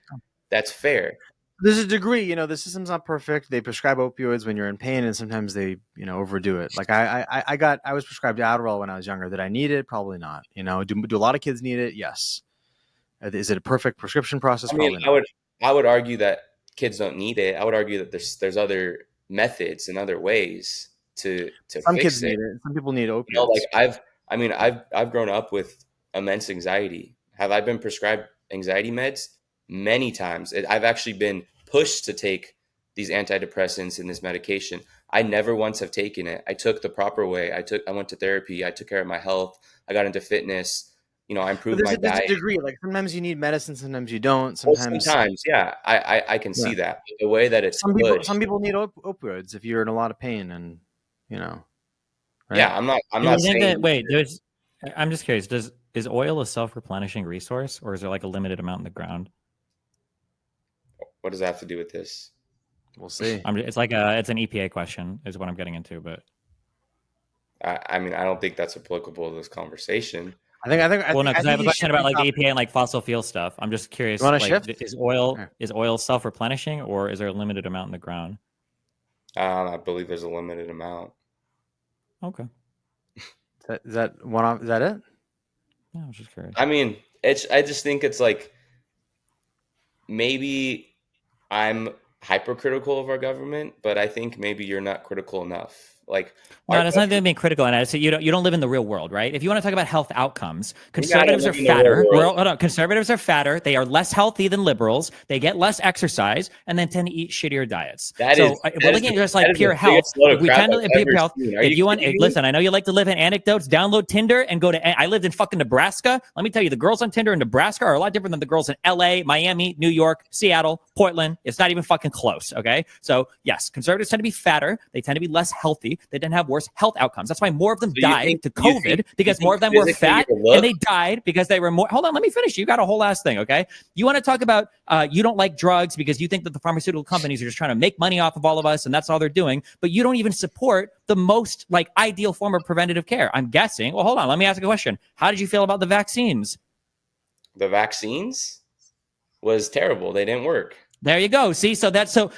that's fair. There's a degree, the system's not perfect. They prescribe opioids when you're in pain, and sometimes they, overdo it. Like I was prescribed Adderall when I was younger. Did I need it? Probably not. Do a lot of kids need it? Yes. Is it a perfect prescription process? I mean, Probably not. I would argue that kids don't need it. I would argue that there's other methods and other ways to Some fix kids it. need it. Some people need opioids. I've grown up with immense anxiety. Have I been prescribed anxiety meds? Many times. I've actually been pushed to take these antidepressants and this medication. I never once have taken it. I took the proper way. I went to therapy. I took care of my health. I got into fitness. I improved my diet. There's a degree. Like sometimes you need medicine, sometimes you don't. Sometimes, yeah, I can see that. But the way that it's some people need opioids if you're in a lot of pain, and right? Yeah, I'm not saying that. Wait, I'm just curious. Is oil a self-replenishing resource, or is there like a limited amount in the ground? What does that have to do with this? We'll see. It's an EPA question, is what I'm getting into, but I mean, I don't think that's applicable to this conversation. Well, no, because I have a question about like the EPA and like fossil fuel stuff. I'm just curious. Is oil self-replenishing, or is there a limited amount in the ground? I believe there's a limited amount. Okay. Is that it? Yeah, I was just curious. I mean, I just think it's like maybe I'm hypercritical of our government, but I think maybe you're not critical enough. Like, no, it's not being critical, and so you don't live in the real world, right? If you want to talk about health outcomes, conservatives are fatter. Conservatives are fatter. They are less healthy than liberals. They get less exercise, and then tend to eat shittier diets. We're looking at just like pure health. We tend to pure health. If you want, listen, I know you like to live in anecdotes. Download Tinder and go to. I lived in fucking Nebraska. Let me tell you, the girls on Tinder in Nebraska are a lot different than the girls in L.A., Miami, New York, Seattle, Portland. It's not even fucking close. Okay, so yes, conservatives tend to be fatter. They tend to be less healthy. They tend to have worse health outcomes. That's why more of them died to COVID because more of them were fat and they died because they were more. Hold on, let me finish. You got a whole last thing, okay? You want to talk about you don't like drugs because you think that the pharmaceutical companies are just trying to make money off of all of us and that's all they're doing, but you don't even support the most like ideal form of preventative care. I'm guessing. Well, hold on, let me ask a question. How did you feel about the vaccines? The vaccines was terrible. They didn't work. There you go. See, that's the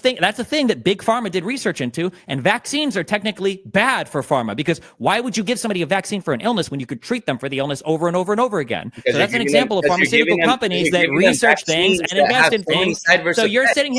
thing. That's a thing that big pharma did research into, and vaccines are technically bad for pharma because why would you give somebody a vaccine for an illness when you could treat them for the illness over and over and over again? Because so that's an example of pharmaceutical companies that research things and invest in things. So you're sitting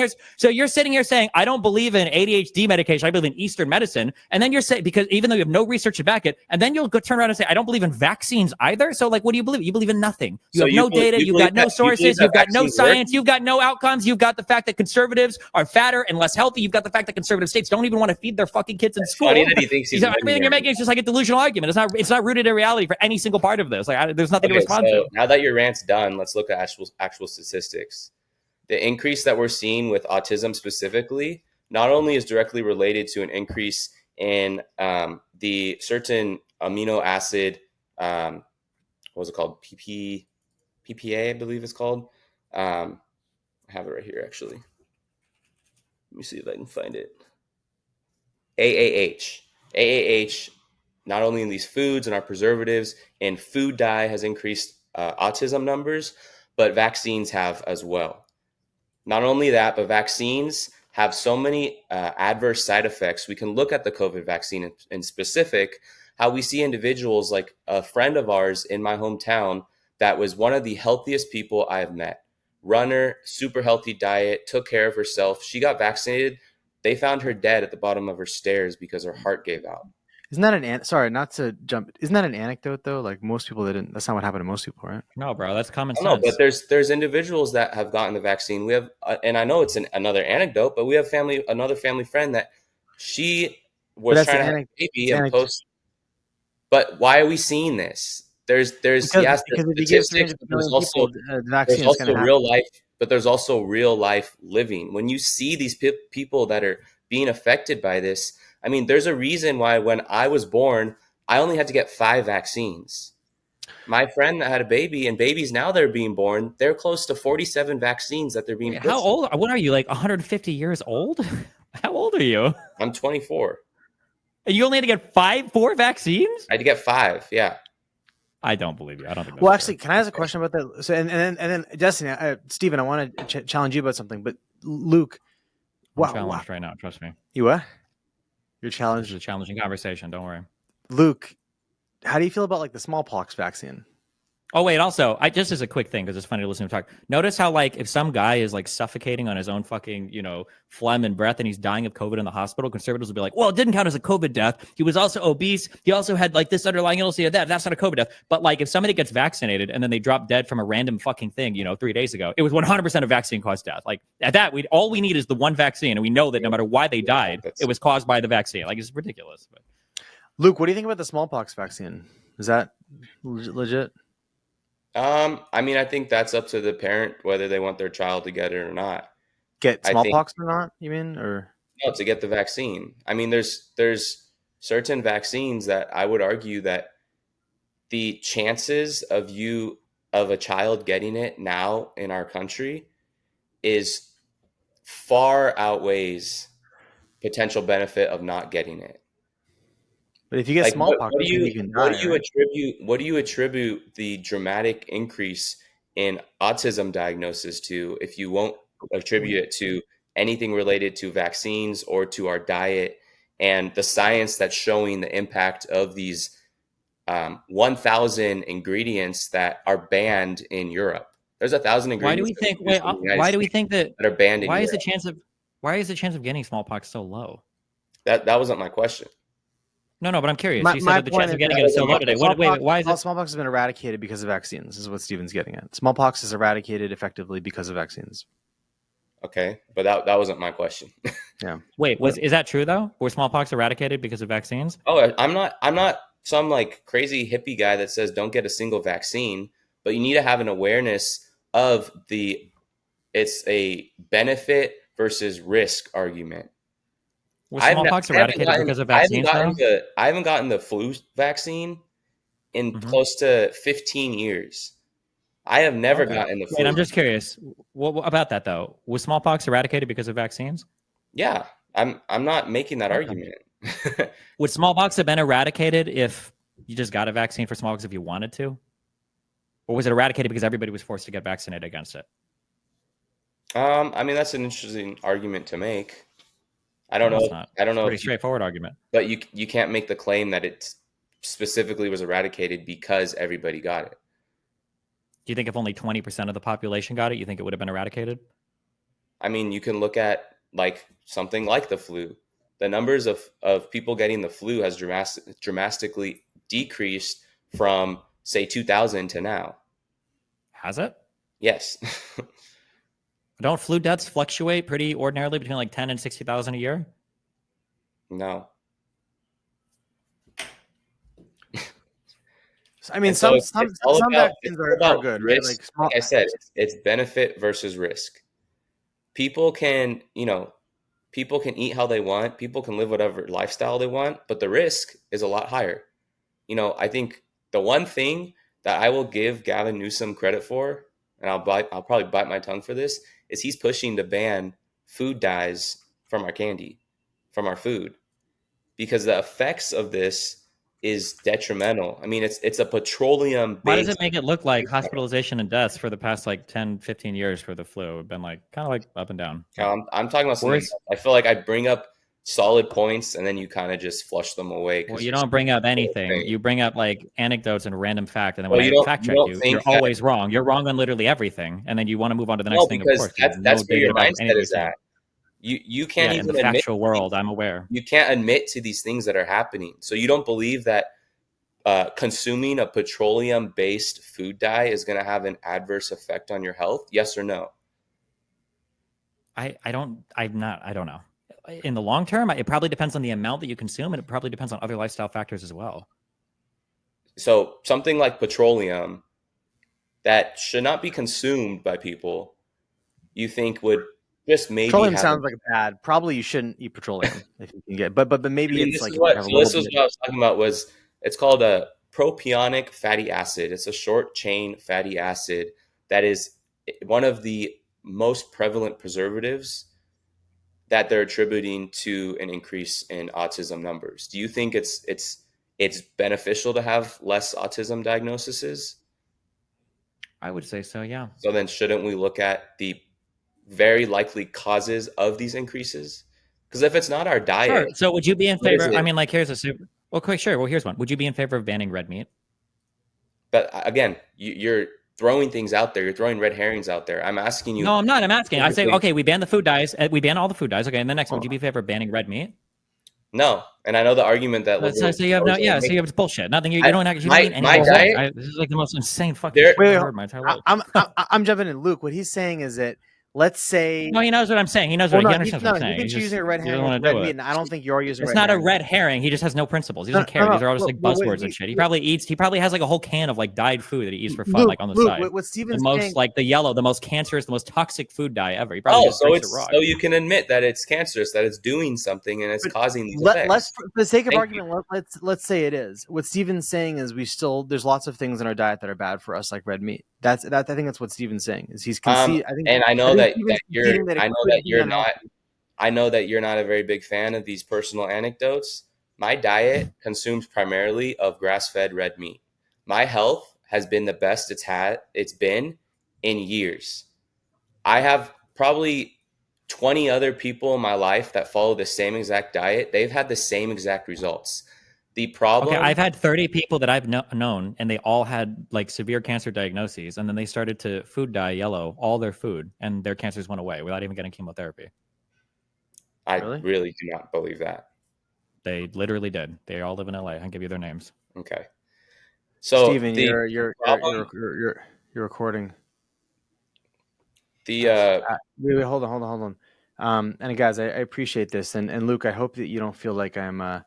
here saying, I don't believe in ADHD medication. I believe in Eastern medicine. And then you're saying, because even though you have no research to back it, and then you'll go turn around and say, I don't believe in vaccines either. So like, what do you believe? You believe in nothing. You have no data. You've got no sources. You've got no science. You've got no outcomes. You've got the fact that conservatives are fatter and less healthy. You've got the fact that conservative states don't even want to feed their fucking kids in school. Funny that he thinks he's everything you're making is just like a delusional argument. It's not rooted in reality for any single part of this. Like there's nothing to respond to. Now that your rant's done, let's look at actual statistics. The increase that we're seeing with autism specifically not only is directly related to an increase in the certain amino acid, what was it called? PPA, I believe it's called. I have it right here, actually. Let me see if I can find it. AAH. AAH, not only in these foods and our preservatives, and food dye has increased autism numbers, but vaccines have as well. Not only that, but vaccines have so many adverse side effects. We can look at the COVID vaccine in specific, how we see individuals like a friend of ours in my hometown that was one of the healthiest people I have met. Runner, super healthy diet, took care of herself. She got vaccinated. They found her dead at the bottom of her stairs because her heart gave out. Isn't that sorry, not to jump. Isn't that an anecdote though? Like most people didn't. That's not what happened to most people, right? No, bro, that's common sense. No, but there's individuals that have gotten the vaccine. We have, and I know it's another anecdote, but we have another family friend that she was trying to have a baby and post. But why are we seeing this? There's yes, statistics, but there's also real life, but there's also real life living. When you see these people that are being affected by this, I mean, there's a reason why when I was born, I only had to get 5 vaccines. My friend that had a baby, and babies now that are being born, they're close to 47 vaccines that they're being Wait, pushed. how old? What are you, like 150 years old? How old are you? I'm 24. And you only had to get 4 vaccines? I had to get 5. Yeah. I don't believe you. I don't think that's Well, true. actually, can I ask a question about that? So, and then Destiny, Stephen, I want to challenge you about something. But Luke, I'm challenged right now. Trust me. You what? You're This is challenged. a challenging conversation. Don't worry. Luke, how do you feel about like the smallpox vaccine? Oh, wait, also, just as a quick thing, because it's funny to listen to him talk. Notice how, like, if some guy is, like, suffocating on his own fucking, phlegm and breath and he's dying of COVID in the hospital, conservatives will be like, well, it didn't count as a COVID death. He was also obese. He also had, like, this underlying illness. That's not a COVID death. But, like, if somebody gets vaccinated and then they drop dead from a random fucking thing, 3 days ago, it was 100% a vaccine-caused death. Like, at that, all we need is the one vaccine, and we know that no matter why they died, it was caused by the vaccine. Like, it's ridiculous. But Luke, what do you think about the smallpox vaccine? Is that legit? I mean, I think that's up to the parent whether they want their child to get it or not. Get smallpox or not? You mean, or no, to get the vaccine? I mean, there's certain vaccines that I would argue that the chances of a child getting it now in our country is far outweighs potential benefit of not getting it. But if you get smallpox, what do you attribute the dramatic increase in autism diagnosis to if you won't attribute it to anything related to vaccines or to our diet and the science that's showing the impact of these 1,000 ingredients that are banned in Europe? There's 1,000 ingredients. Why do we think that are banned in Europe? Why is the chance of getting smallpox so low? That wasn't my question. No, but I'm curious. You said that the chance of getting it is so low today. Wait, why is it? Smallpox has been eradicated because of vaccines. This is what Steven's getting at. Smallpox is eradicated effectively because of vaccines. Okay, but that wasn't my question. Yeah. Wait, is that true though? Were smallpox eradicated because of vaccines? Oh, I'm not some like crazy hippie guy that says don't get a single vaccine, but you need to have an awareness of it's a benefit versus risk argument. Was smallpox eradicated because of vaccines? I haven't gotten the flu vaccine in close to 15 years. I have never gotten the flu. Wait, I'm just curious. What about that though? Was smallpox eradicated because of vaccines? Yeah, I'm not making that argument. Would smallpox have been eradicated if you just got a vaccine for smallpox if you wanted to? Or was it eradicated because everybody was forced to get vaccinated against it? I mean, that's an interesting argument to make. I don't know. I don't know. Pretty straightforward argument. But you can't make the claim that it specifically was eradicated because everybody got it. Do you think if only 20% of the population got it, you think it would have been eradicated? I mean, you can look at like something like the flu. The numbers of people getting the flu has dramatically decreased from say 2000 to now. Has it? Yes. Don't flu deaths fluctuate pretty ordinarily between like 10 and 60,000 a year? No. I mean, some vaccines are good, right? Like I said, it's benefit versus risk. People can eat how they want. People can live whatever lifestyle they want, but the risk is a lot higher. I think the one thing that I will give Gavin Newsom credit for, and I'll probably bite my tongue for this, is he's pushing to ban food dyes from our candy, from our food, because the effects of this is detrimental. I mean, it's a petroleum. Why does it make it look like hospitalization and deaths for the past like 10, 15 years for the flu have been like kind of like up and down? I'm talking about something. I feel like I bring up solid points and then you kind of just flush them away. Well, you don't bring up anything. You bring up like anecdotes and random fact, and then when I fact check you're always wrong. You're wrong on literally everything, and then you want to move on to the next thing. Of course, that's where your mindset is at. You can't even in the factual world. I'm aware. You can't admit to these things that are happening. So you don't believe that consuming a petroleum-based food dye is going to have an adverse effect on your health? Yes or no? I don't know. In the long term, it probably depends on the amount that you consume, and it probably depends on other lifestyle factors as well. So something like petroleum that should not be consumed by people, you think would just maybe petroleum sounds like probably you shouldn't eat petroleum if you can get, but maybe it's like this is what I was talking about was It's called a propionic fatty acid. It's a short chain fatty acid that is one of the most prevalent preservatives that they're attributing to an increase in autism numbers. Do you think it's beneficial to have less autism diagnoses? I would say so, yeah. So then shouldn't we look at the very likely causes of these increases? Because if it's not our Sure. diet, So would you be in what is favor? I it? mean, like, here's a super. Well, quick, sure. Well, here's one. Would you be in favor of banning red meat? But again, you're throwing things out there. You're throwing red herrings out there. I'm asking you No, I'm not. I'm asking. I say, specifically, okay, we ban the food dyes. We ban all the food dyes. Okay, and the next one, would you Well, be in favor of banning red meat? no. And I know the argument that So, liberals so you have no, always yeah. So make. you have bullshit. Nothing. You don't. You don't My mean any of my what you're saying. diet, This is like the most insane fucking there. shit I've wait, ever heard in my entire life. I'm jumping in. Luke, what he's saying is that let's say, No, he knows what I'm saying. He knows well, what he no, understands what I'm he saying. thinks He you're just using a red he doesn't herring as want to red do meat, it. and I don't think you're using It's red not a herring. red herring. He just has no principles. He No, doesn't care. no, These are all just like but buzzwords and shit. He probably eats. He probably has like a whole can of like dyed food that he eats for fun, Luke, like on the Luke, side. what The Steven's saying. most like the yellow, the most cancerous, the most toxic food dye ever. He probably Oh, just so drinks it it's raw. so you can admit that it's cancerous, that it's doing something, and it's But causing these let's, effects. for the sake of Thank you. argument, let's say it is. What Steven's saying is there's lots of things in our diet that are bad for us, like red meat. I think that's what Steven's saying. Is he's concede. And I think that Steven's conceding that it I know could that be you're not. unhealthy. I know that you're not a very big fan of these personal anecdotes. My diet consumes primarily of grass-fed red meat. My health has been the best it's been in years. I have probably 20 other people in my life that follow the same exact diet. They've had the same exact results. The Okay, I've problem, had 30 people that I've known, and they all had like severe cancer diagnoses, and then they started to food dye yellow all their food, and their cancers went away without even getting chemotherapy. I Really? really do not believe that. They literally did. They all live in LA. I can give you their names. Okay. So Steven, the problem, you're recording. the Wait, hold on. And guys, I appreciate this, and Luke, I hope that you don't feel like I'm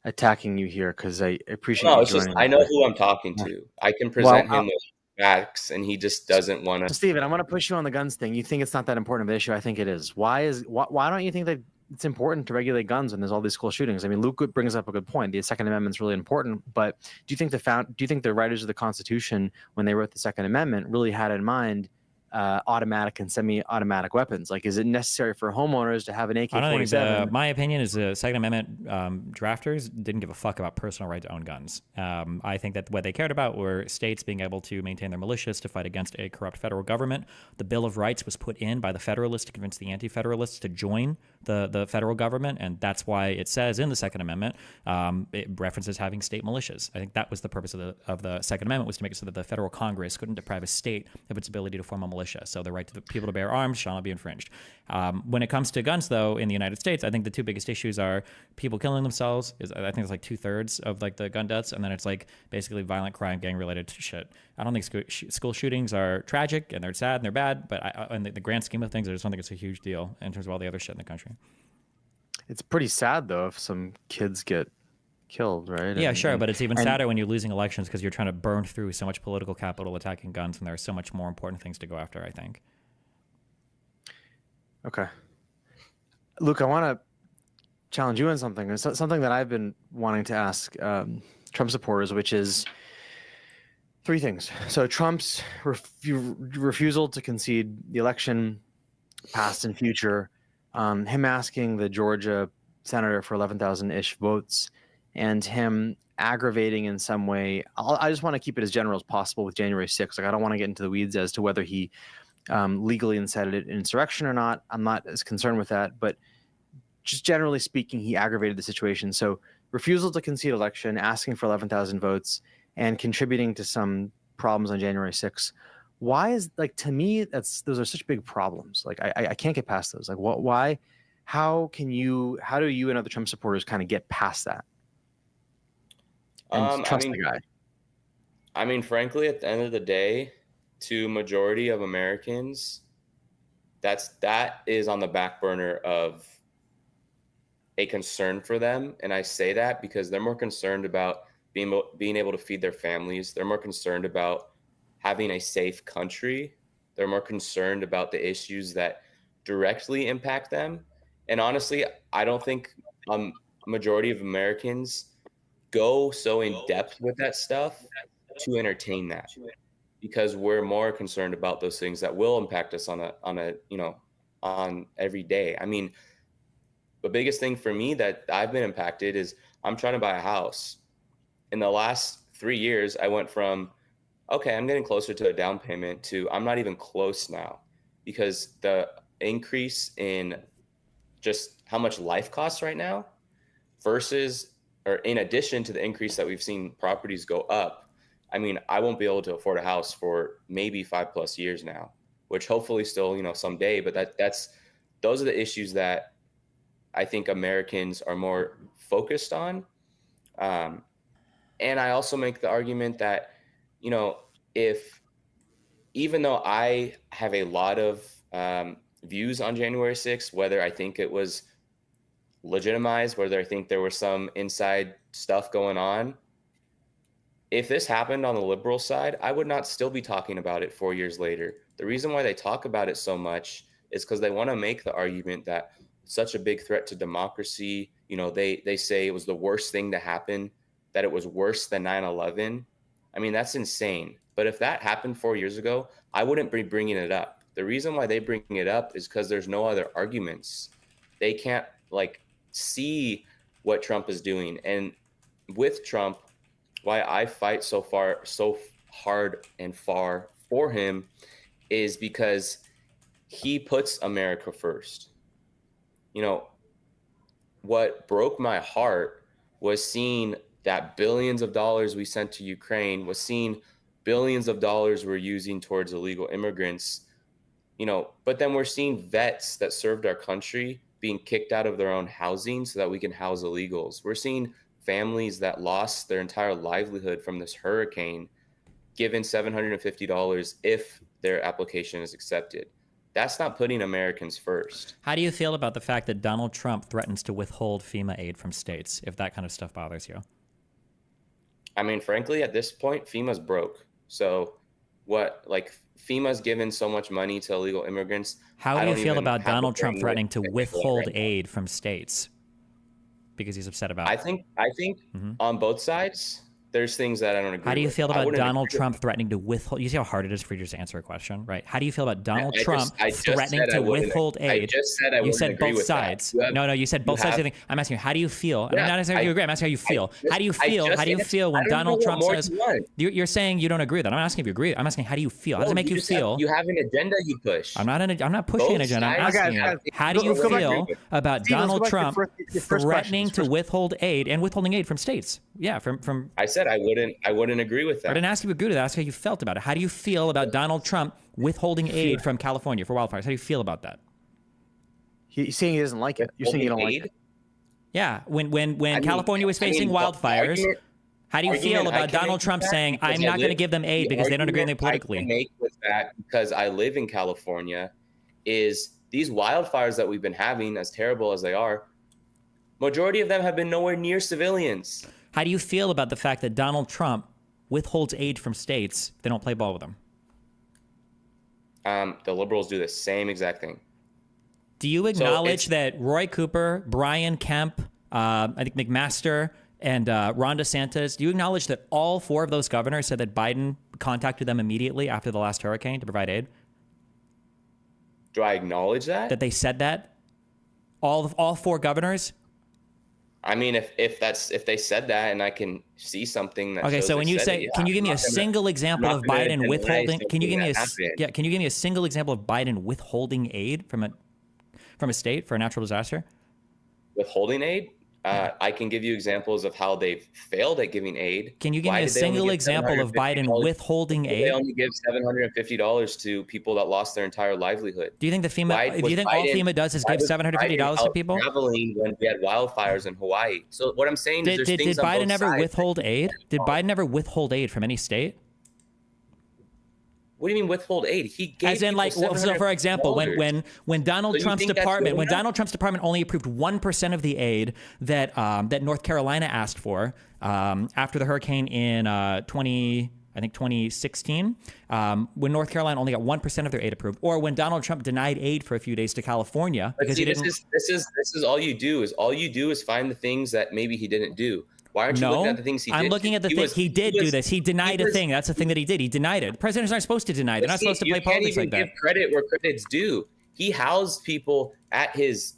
attacking you here because I appreciate no, you it's just joining. I know who I'm talking to. I can Well, present him with facts, and he just doesn't want so to. Steven, I'm going to push you on the guns thing. You think it's not that important of an issue? I think it is. Why don't you think that it's important to regulate guns when there's all these school shootings? I mean, Luke brings up a good point. The Second Amendment's really important, but do you think the writers of the Constitution, when they wrote the Second Amendment, really had in mind automatic and semi-automatic weapons? Like, is it necessary for homeowners to have an I don't AK-47? think my opinion is the Second Amendment drafters didn't give a fuck about personal right to own guns. I think that what they cared about were states being able to maintain their militias to fight against a corrupt federal government. The Bill of Rights was put in by the Federalists to convince the Anti-Federalists to join the federal government, and that's why it says in the Second Amendment it references having state militias. I think that was the purpose of the Second Amendment, was to make it so that the federal Congress couldn't deprive a state of its ability to form a militia. So the right to the people to bear arms shall not be infringed. When it comes to guns, though, in the United States, I think the two biggest issues are people killing themselves. I think it's like 2/3 of like the gun deaths, and then it's like basically violent crime, gang related shit. I don't think school shootings are tragic and they're sad and they're bad, but in the grand scheme of things, I just don't think it's a huge deal in terms of all the other shit in the country. It's pretty sad though if some kids get killed, right? Yeah, sure, but it's even and sadder when you're losing elections because you're trying to burn through so much political capital attacking guns, and there are so much more important things to go after, I think. Okay, Luke, I want to challenge you on something. It's something that I've been wanting to ask Trump supporters, which is three things. So Trump's refusal to concede the election, past and future, him asking the Georgia senator for 11,000-ish votes, and him aggravating in some way. I just want to keep it as general as possible with January 6th. Like, I don't want to get into the weeds as to whether he legally incited an insurrection or not. I'm not as concerned with that, but just generally speaking, he aggravated the situation. So refusal to concede election, asking for 11,000 votes, and contributing to some problems on January 6th. Why is, like, to me, those are such big problems. Like, I can't get past those. Like, why? How do you and other Trump supporters kind of get past that and trust the guy? I mean, frankly, at the end of the day, to majority of Americans, that is on the back burner of a concern for them. And I say that because they're more concerned about being able to feed their families. They're more concerned about having a safe country. They're more concerned about the issues that directly impact them. And honestly, I don't think majority of Americans go so in depth with that stuff to entertain that, because we're more concerned about those things that will impact us on a on every day. I mean, the biggest thing for me that I've been impacted is I'm trying to buy a house. In the last 3 years, I went from, okay, I'm getting closer to a down payment to I'm not even close now, because the increase in just how much life costs right now versus, or in addition to the increase that we've seen properties go up. I mean, I won't be able to afford a house for maybe 5+ years now, which hopefully still, someday, but those are the issues that I think Americans are more focused on. And I also make the argument that, if, even though I have a lot of views on January 6th, whether I think it was legitimized, whether I think there was some inside stuff going on, if this happened on the liberal side, I would not still be talking about it 4 years later. The reason why they talk about it so much is because they want to make the argument that it's such a big threat to democracy. They say it was the worst thing to happen, that it was worse than 9/11. I mean, that's insane. But if that happened 4 years ago, I wouldn't be bringing it up. The reason why they bring it up is because there's no other arguments. They can't see what Trump is doing. And with Trump, why I fight so hard and far for him is because he puts America first. What broke my heart was seeing that billions of dollars we sent to Ukraine, was seeing billions of dollars we're using towards illegal immigrants, but then we're seeing vets that served our country being kicked out of their own housing so that we can house illegals. We're seeing families that lost their entire livelihood from this hurricane given $750 if their application is accepted. That's not putting Americans first. How do you feel about the fact that Donald Trump threatens to withhold FEMA aid from states, if that kind of stuff bothers you? I mean, frankly, at this point, FEMA's broke. So FEMA's given so much money to illegal immigrants. How do you feel about Donald Trump threatening to withhold aid from states because he's upset about it? I think on both sides, there's things that I don't agree with. How do you feel about Donald Trump threatening to withhold? You see how hard it is for you to answer a question, right? How do you feel about Donald Trump threatening to withhold aid? I just said I wouldn't agree with that. You said both sides. No, you said both sides. I'm asking you, how do you feel? I'm not asking how you agree. I'm asking how you feel. How do you feel when Donald Trump says, you're saying you don't agree with that. I'm not asking if you agree. I'm asking, how do you feel? How does it make you feel? You have an agenda you push. I'm not pushing an agenda. I'm asking you, how do you feel about Donald Trump threatening to withhold aid and withholding aid from states? Yeah, from. I said I wouldn't agree with that. I didn't ask you if you agreed with that. I asked how you felt about it. How do you feel about Donald Trump withholding aid from California for wildfires? How do you feel about that? He's saying he doesn't like it. You're saying you don't like it. Yeah, when California was facing wildfires, how do you feel about Donald Trump saying, I'm not going to give them aid because they don't agree with me politically? I can make with that, because I live in California, is these wildfires that we've been having, as terrible as they are, majority of them have been nowhere near civilians. How do you feel about the fact that Donald Trump withholds aid from states if they don't play ball with him? The liberals do the same exact thing. Do you acknowledge that Roy Cooper, Brian Kemp, I think McMaster, and Ron DeSantis, do you acknowledge that all four of those governors said that Biden contacted them immediately after the last hurricane to provide aid? Do I acknowledge that? That they said that? All four governors? I mean, if they said that and I can see something that. Okay, so when you say, can you give me a single example of Biden withholding? Can you give me a single example of Biden withholding aid from a state for a natural disaster? Withholding aid? I can give you examples of how they've failed at giving aid. Can you give me a single example of Biden withholding aid? They only give $750 to people that lost their entire livelihood. Do you think all FEMA does is give $750 to people? Traveling when we had wildfires in Hawaii. So what I'm saying is, did Biden ever withhold aid? Did Biden ever withhold aid from any state? What do you mean withhold aid? He gave, as in, so for example, when Donald Trump's department only approved 1% of the aid that North Carolina asked for after the hurricane in 2016, when North Carolina only got 1% of their aid approved, or when Donald Trump denied aid for a few days to California because he didn't. This is all you do is find the things that maybe he didn't do. Why aren't you looking No, at the things he did? I'm looking at the thing. He did do this. He denied a thing. That's the thing that he did. He denied it. Presidents aren't supposed to deny. They're not supposed to play politics like that. You can't even give credit where credit's due. He housed people at his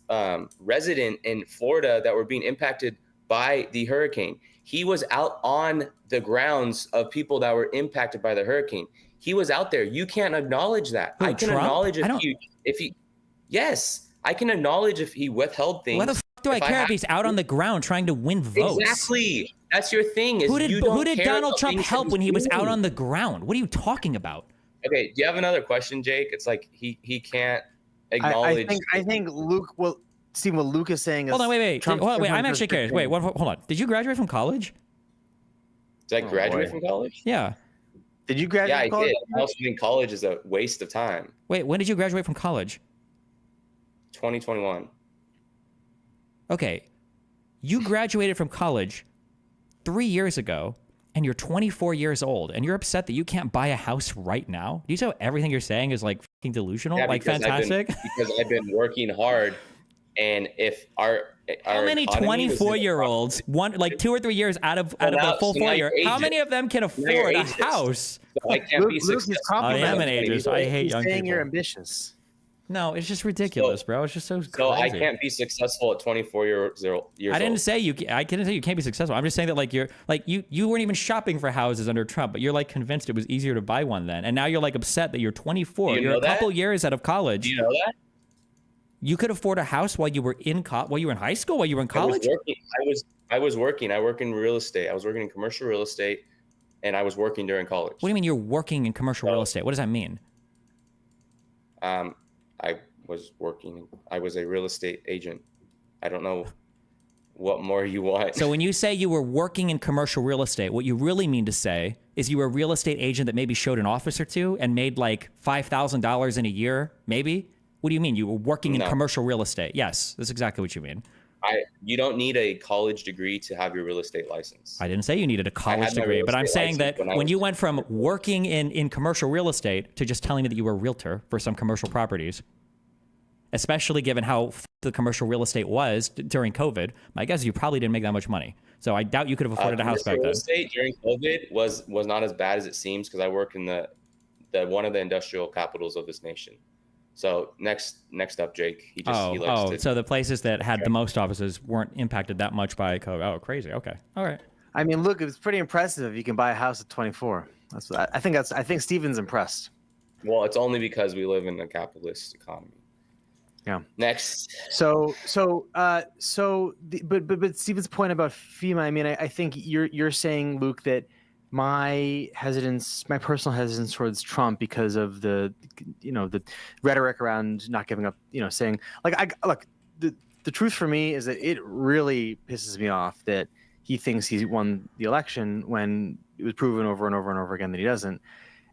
residence in Florida that were being impacted by the hurricane. He was out on the grounds of people that were impacted by the hurricane. He was out there. You can't acknowledge that. Who, I can Trump? acknowledge yes, I can acknowledge if he withheld things. What the fuck do I care if he's out on the ground trying to win votes? Exactly. That's your thing. Who did Donald Trump help when he was out on the ground? What are you talking about? Okay, do you have another question, Jake? It's like he can't acknowledge. I think Luke. Well, see what Luke is saying. Is hold on, wait. I'm actually curious. Wait, hold on. Did you graduate from college? Did I graduate from college? Yeah. Did you graduate? Yeah, from college? I did. I also think college is a waste of time. Wait, when did you graduate from college? 2021. Okay, you graduated from college 3 years ago, and you're 24 years old, and you're upset that you can't buy a house right now? Do you know everything you're saying is like fucking delusional? Yeah, like fantastic? Because I've been working hard, and if our how many 24-year-olds, like 2 or 3 years out of the full 4 year, how many of them can afford a house? So I can't be successful. I am an ageist. I hate young people. You're ambitious. No, it's just ridiculous, bro. It's just so crazy. So I can't be successful at 24 years old. I didn't say you can't be successful. I'm just saying that you weren't even shopping for houses under Trump, but you're like convinced it was easier to buy one then, and now you're like upset that you're 24. You're a couple years out of college. Do you know that? You could afford a house while you were in high school, while you were in college. I was working. I work in real estate. I was working in commercial real estate, and I was working during college. What do you mean you're working in commercial real estate? What does that mean? I was working. I was a real estate agent. I don't know what more you want. So when you say you were working in commercial real estate, what you really mean to say is you were a real estate agent that maybe showed an office or two and made like $5,000 in a year, maybe? What do you mean? You were working in commercial real estate? Yes, that's exactly what you mean. You don't need a college degree to have your real estate license. I didn't say you needed a college degree, but I'm saying that when you went from working in commercial real estate to just telling me that you were a realtor for some commercial properties, especially given how the commercial real estate was during COVID, my guess is you probably didn't make that much money. So I doubt you could have afforded a house back then. Real estate during COVID was not as bad as it seems because I work in the one of the industrial capitals of this nation. So next up, Jake. So the places that had the most offices weren't impacted that much by COVID. Oh, crazy. Okay. All right. I mean, look, it's pretty impressive. You can buy a house at 24. That's what I think Steven's impressed. Well, it's only because we live in a capitalist economy. Yeah. Next. But Steven's point about FEMA, I mean, I think you're saying, Luke, that my personal hesitance towards Trump because of the rhetoric around not giving up, saying the truth for me is that it really pisses me off that he thinks he won the election when it was proven over and over and over again that he doesn't.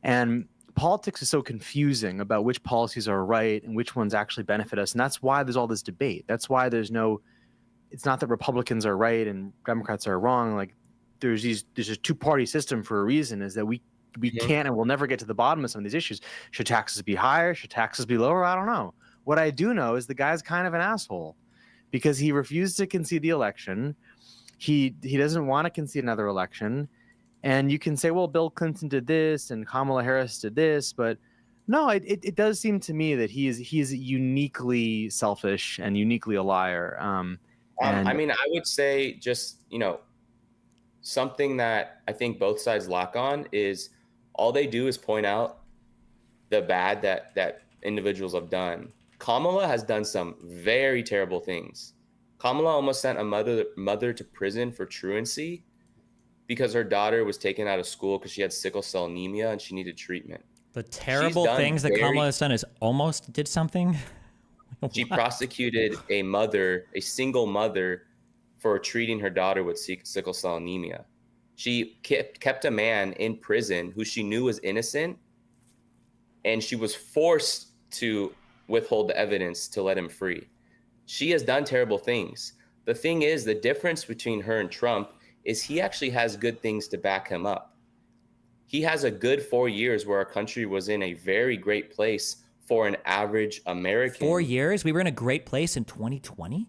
And politics is so confusing about which policies are right and which ones actually benefit us. And that's why there's all this debate. That's why it's not that Republicans are right and Democrats are wrong. Like there's a two-party system for a reason, is that we can't and we'll never get to the bottom of some of these issues. Should taxes be higher? Should taxes be lower? I don't know. What I do know is the guy's kind of an asshole because he refused to concede the election. He doesn't want to concede another election. And you can say, well, Bill Clinton did this and Kamala Harris did this, but no, it does seem to me that he is uniquely selfish and uniquely a liar. I mean, I would say just, something that I think both sides lock on is all they do is point out the bad that individuals have done. Kamala has done some very terrible things. Kamala almost sent a mother to prison for truancy because her daughter was taken out of school because she had sickle cell anemia and she needed treatment. The terrible things that Kamala has done is almost did something. She prosecuted a single mother for treating her daughter with sickle cell anemia. She kept a man in prison who she knew was innocent, and she was forced to withhold the evidence to let him free. She has done terrible things. The thing is, the difference between her and Trump is he actually has good things to back him up. He has a good 4 years where our country was in a very great place for an average American. 4 years? We were in a great place in 2020?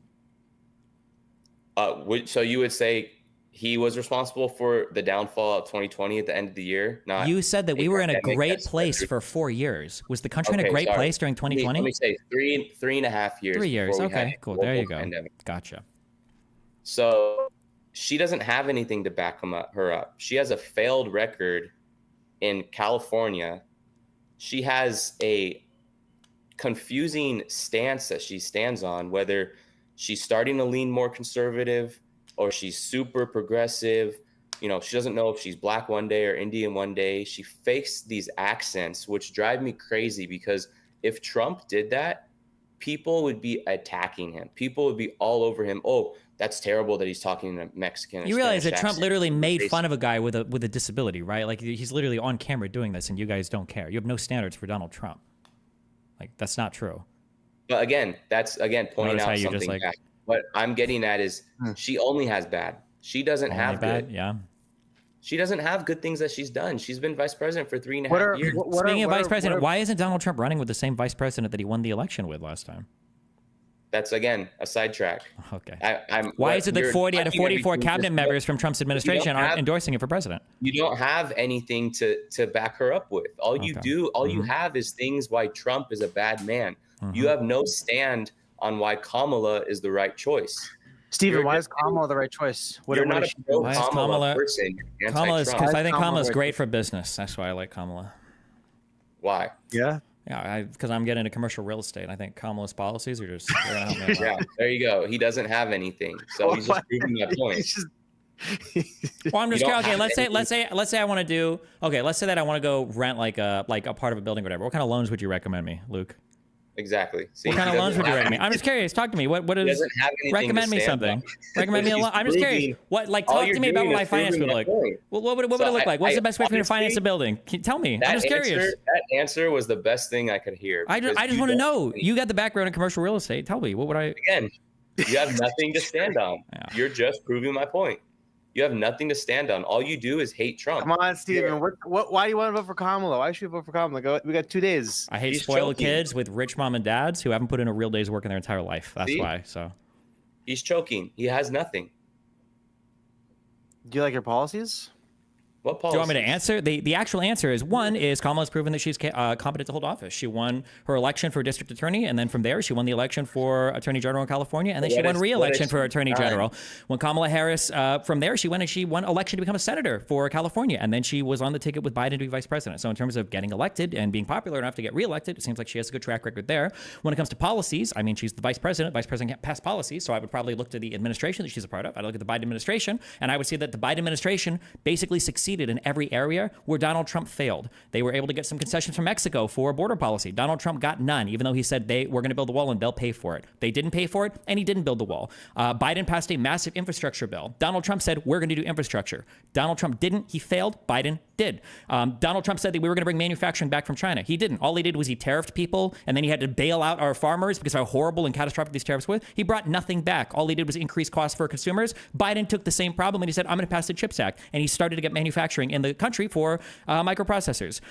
So you would say he was responsible for the downfall of 2020 at the end of the year. Not You said that we were in a great that's place for 4 years. Was the country in a great place during 2020? Let me say 3.5 years. 3 years. before we had Okay, a cool. global There you go. pandemic. Gotcha. So she doesn't have anything to back her up. She has a failed record in California. She has a confusing stance that she stands on, whether she's starting to lean more conservative or she's super progressive. You know, she doesn't know if she's black one day or Indian one day. She fakes these accents, which drive me crazy, because if Trump did that, people would be attacking him. People would be all over him. Oh, that's terrible that he's talking in a Mexican. You realize that Trump literally made fun of a guy with a disability, right? Like, he's literally on camera doing this, and you guys don't care. You have no standards for Donald Trump. Like, that's not true. But again, that's pointing out something like, bad. What I'm getting at is she only has bad. She doesn't have bad. good. Yeah. She doesn't have good things that she's done. She's been vice president for 3.5 years. Speaking of vice president, why isn't Donald Trump running with the same vice president that he won the election with last time? That's, again, a sidetrack. Okay. Why is it that 40 out of 44 cabinet members from Trump's administration aren't endorsing it for president? You don't have anything to back her up with. All you have is things why Trump is a bad man. You have no stand on why Kamala is the right choice. Steven, why is Kamala the right choice? You're not a pro-Kamala person. Kamala, because I think Kamala's great for business. That's why I like Kamala. Why? Yeah. Yeah, because I'm getting into commercial real estate. I think Kamala's policies are just yeah, there you go. He doesn't have anything, so he's just proving that point. Well, I'm just okay. Let's say I want to do. Okay, let's say that I want to go rent like a part of a building or whatever. What kind of loans would you recommend me, Luke? Exactly. See, what kind of loans would you recommend me? I'm just curious. Talk to me. What is? Recommend me something. Recommend me a loan. I'm just curious. What talk to me about what my finance would look like. What would it look like? What's the best way for me to finance a building? Tell me. I'm just curious. That answer was the best thing I could hear. I just want to know. You got the background in commercial real estate. Tell me. What would I? Again, you have nothing to stand on. Yeah. You're just proving my point. You have nothing to stand on. All you do is hate Trump. Come on, Steven. Why do you want to vote for Kamala? Why should you vote for Kamala? We got 2 days. I hate spoiled kids with rich mom and dads who haven't put in a real day's work in their entire life. That's why. So he's choking. He has nothing. Do you like your policies? What policies? Do you want me to answer? The actual answer is, one is Kamala's proven that she's competent to hold office. She won her election for district attorney, and then from there she won the election for attorney general in California, and then she won re-election for attorney general. When Kamala Harris, from there she won election to become a senator for California, and then she was on the ticket with Biden to be vice president. So in terms of getting elected and being popular enough to get re-elected, it seems like she has a good track record there. When it comes to policies, I mean, she's the vice president. Vice president can't pass policies, so I would probably look to the administration that she's a part of. I'd look at the Biden administration, and I would see that the Biden administration basically succeeded in every area where Donald Trump failed. They were able to get some concessions from Mexico for border policy. Donald Trump got none, even though he said they were going to build a wall and they'll pay for it. They didn't pay for it, and he didn't build the wall. Biden passed a massive infrastructure bill. Donald Trump said, we're going to do infrastructure. Donald Trump didn't. He failed. Biden did. Donald Trump said that we were going to bring manufacturing back from China. He didn't. All he did was he tariffed people, and then he had to bail out our farmers because how horrible and catastrophic these tariffs were. He brought nothing back. All he did was increase costs for consumers. Biden took the same problem, and he said, I'm going to pass the CHIPS Act. And he started to get manufacturing in the country for microprocessors.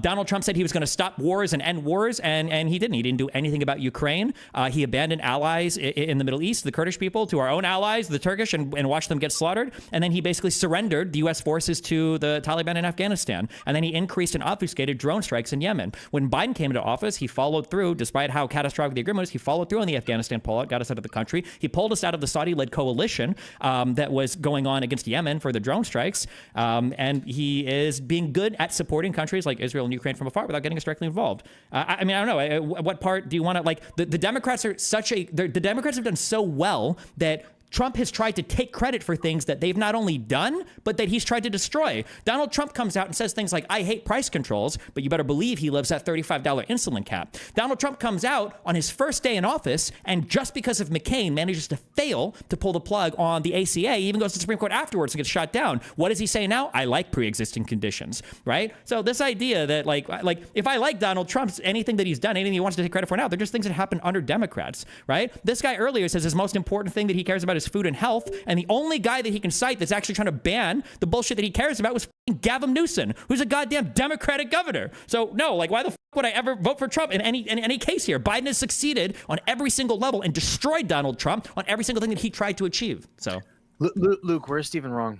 Donald Trump said he was going to stop wars and end wars, and he didn't. He didn't do anything about Ukraine. He abandoned allies in the Middle East, the Kurdish people, to our own allies, the Turkish, and watched them get slaughtered. And then he basically surrendered the U.S. forces to the Taliban in Afghanistan. And then he increased and obfuscated drone strikes in Yemen. When Biden came into office, he followed through, despite how catastrophic the agreement was, he followed through on the Afghanistan pullout, got us out of the country. He pulled us out of the Saudi-led coalition that was going on against Yemen for the drone strikes. And he is being good at supporting countries like Israel and Ukraine from afar without getting us directly involved. I mean, I don't know. What part do you want to, like, the Democrats are the Democrats have done so well that Trump has tried to take credit for things that they've not only done, but that he's tried to destroy. Donald Trump comes out and says things like, I hate price controls, but you better believe he lives at $35 insulin cap. Donald Trump comes out on his first day in office, and just because of McCain manages to fail to pull the plug on the ACA, he even goes to the Supreme Court afterwards and gets shot down. What does he say now? I like pre-existing conditions, right? So this idea that like if I like Donald Trump's anything that he's done, anything he wants to take credit for now, they're just things that happen under Democrats, right? This guy earlier says his most important thing that he cares about is food and health, and the only guy that he can cite that's actually trying to ban the bullshit that he cares about was Gavin Newsom, who's a goddamn Democratic governor. So no, like, why the would I ever vote for Trump in any case here? Biden has succeeded on every single level and destroyed Donald Trump on every single thing that he tried to achieve. So Luke, where's Stephen wrong?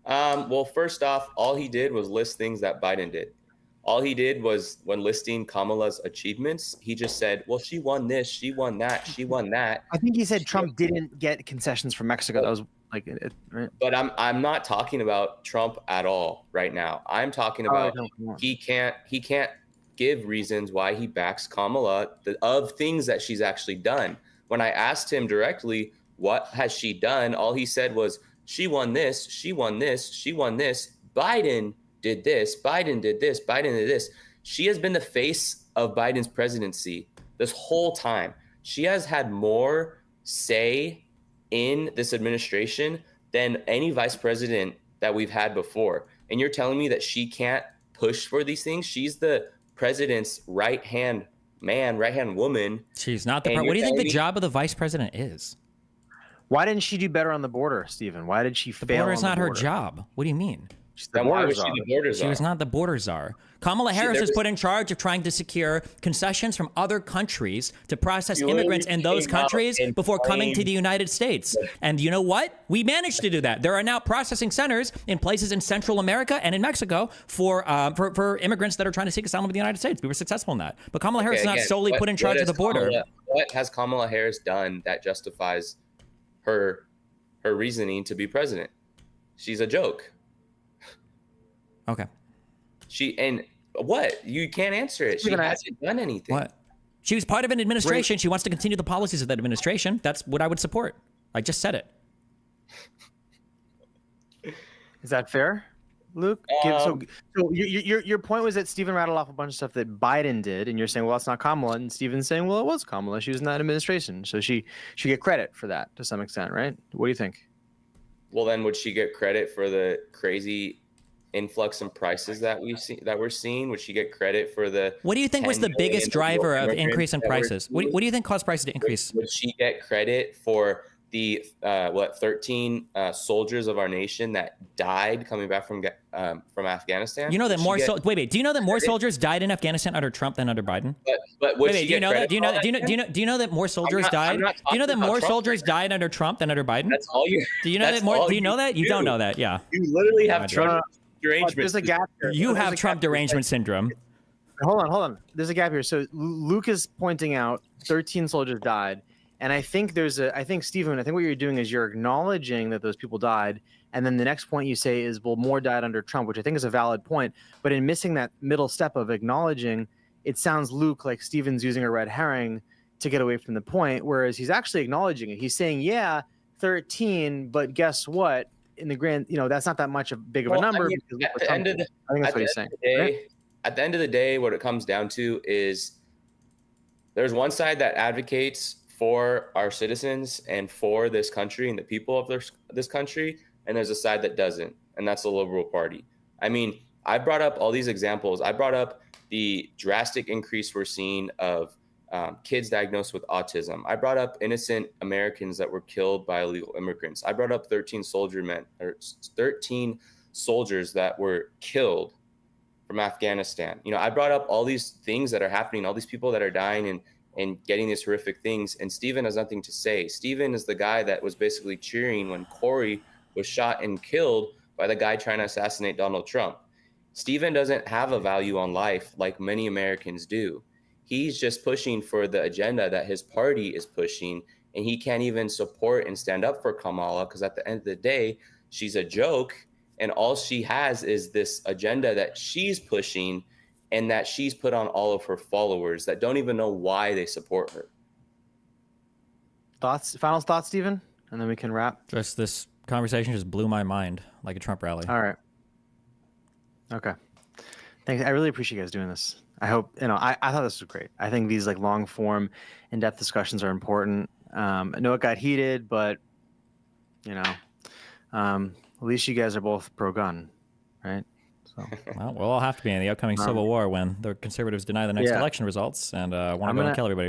Well, first off, all he did was list things that Biden did. All he did was, when listing Kamala's achievements, he just said, well, she won this, she won that, she won that. I think he said Trump didn't get concessions from Mexico. That was like, right? But I'm not talking about Trump at all right now. I'm talking about he can't give reasons why he backs Kamala of things that she's actually done. When I asked him directly, what has she done? All he said was, she won this, she won this, she won this. Biden did this, Biden did this, Biden did this. She has been the face of Biden's presidency this whole time. She has had more say in this administration than any vice president that we've had before. And you're telling me that she can't push for these things? She's the president's right-hand man, right-hand woman. She's not the what do you think the job of the vice president is? Why didn't she do better on the border, Stephen? Why did she fail? The border is not her job. What do you mean? Then why was she the border czar? She was not the border czar. Kamala Harris was put in charge of trying to secure concessions from other countries to process immigrants in those countries before coming to the United States. And you know what? We managed to do that. There are now processing centers in places in Central America and in Mexico for immigrants that are trying to seek asylum in the United States. We were successful in that. But Kamala Harris is not solely put in charge of the border. What has Kamala Harris done that justifies her reasoning to be president? She's a joke. Okay. What? You can't answer it. She hasn't done anything. What? She was part of an administration. She wants to continue the policies of that administration. That's what I would support. I just said it. Is that fair, Luke? So your point was that Stephen rattled off a bunch of stuff that Biden did, and you're saying, well, that's not Kamala, and Stephen's saying, well, it was Kamala. She was in that administration, so she should get credit for that to some extent, right? What do you think? Well, then would she get credit for the crazy influx in prices that we're seeing? Would she get credit for the? What do you think was the biggest driver of increase in prices? What do you think caused prices to increase? Would she get credit for the 13 soldiers of our nation that died coming back from Afghanistan? You know that more. Wait. Do you know that more soldiers died in Afghanistan under Trump than under Biden? But do you know that? Do you know that more soldiers died? Do you know that more soldiers died under Trump than under Biden? That's all you. Do you know that more? Do you know that? You don't know that. Yeah. You literally have Trump derangement. There's a gap here. You have Trump derangement syndrome. Hold on. There's a gap here. So Luke is pointing out 13 soldiers died. And I think Stephen, what you're doing is you're acknowledging that those people died. And then the next point you say is, well, more died under Trump, which I think is a valid point. But in missing that middle step of acknowledging, it sounds, Luke, like Stephen's using a red herring to get away from the point, whereas he's actually acknowledging it. He's saying, yeah, 13, but guess what? In the grand, that's not that much big of a number. At the end of the day, what it comes down to is there's one side that advocates for our citizens and for this country and the people of this country, and there's a side that doesn't, and that's the Liberal Party. I mean, I brought up all these examples. I brought up the drastic increase we're seeing of kids diagnosed with autism. I brought up innocent Americans that were killed by illegal immigrants. I brought up 13 soldiers that were killed from Afghanistan. I brought up all these things that are happening, all these people that are dying and getting these horrific things. And Stephen has nothing to say. Stephen is the guy that was basically cheering when Corey was shot and killed by the guy trying to assassinate Donald Trump. Stephen doesn't have a value on life like many Americans do. He's just pushing for the agenda that his party is pushing, and he can't even support and stand up for Kamala because at the end of the day, she's a joke, and all she has is this agenda that she's pushing and that she's put on all of her followers that don't even know why they support her. Final thoughts, Stephen? And then we can wrap. Just this conversation just blew my mind like a Trump rally. All right. Okay. Thanks. I really appreciate you guys doing this. I hope, I thought this was great. I think these long form, in-depth discussions are important. I know it got heated, but, at least you guys are both pro-gun, right? So. Well, we'll all have to be in the upcoming Civil War when the conservatives deny the next election results and want to go and kill everybody.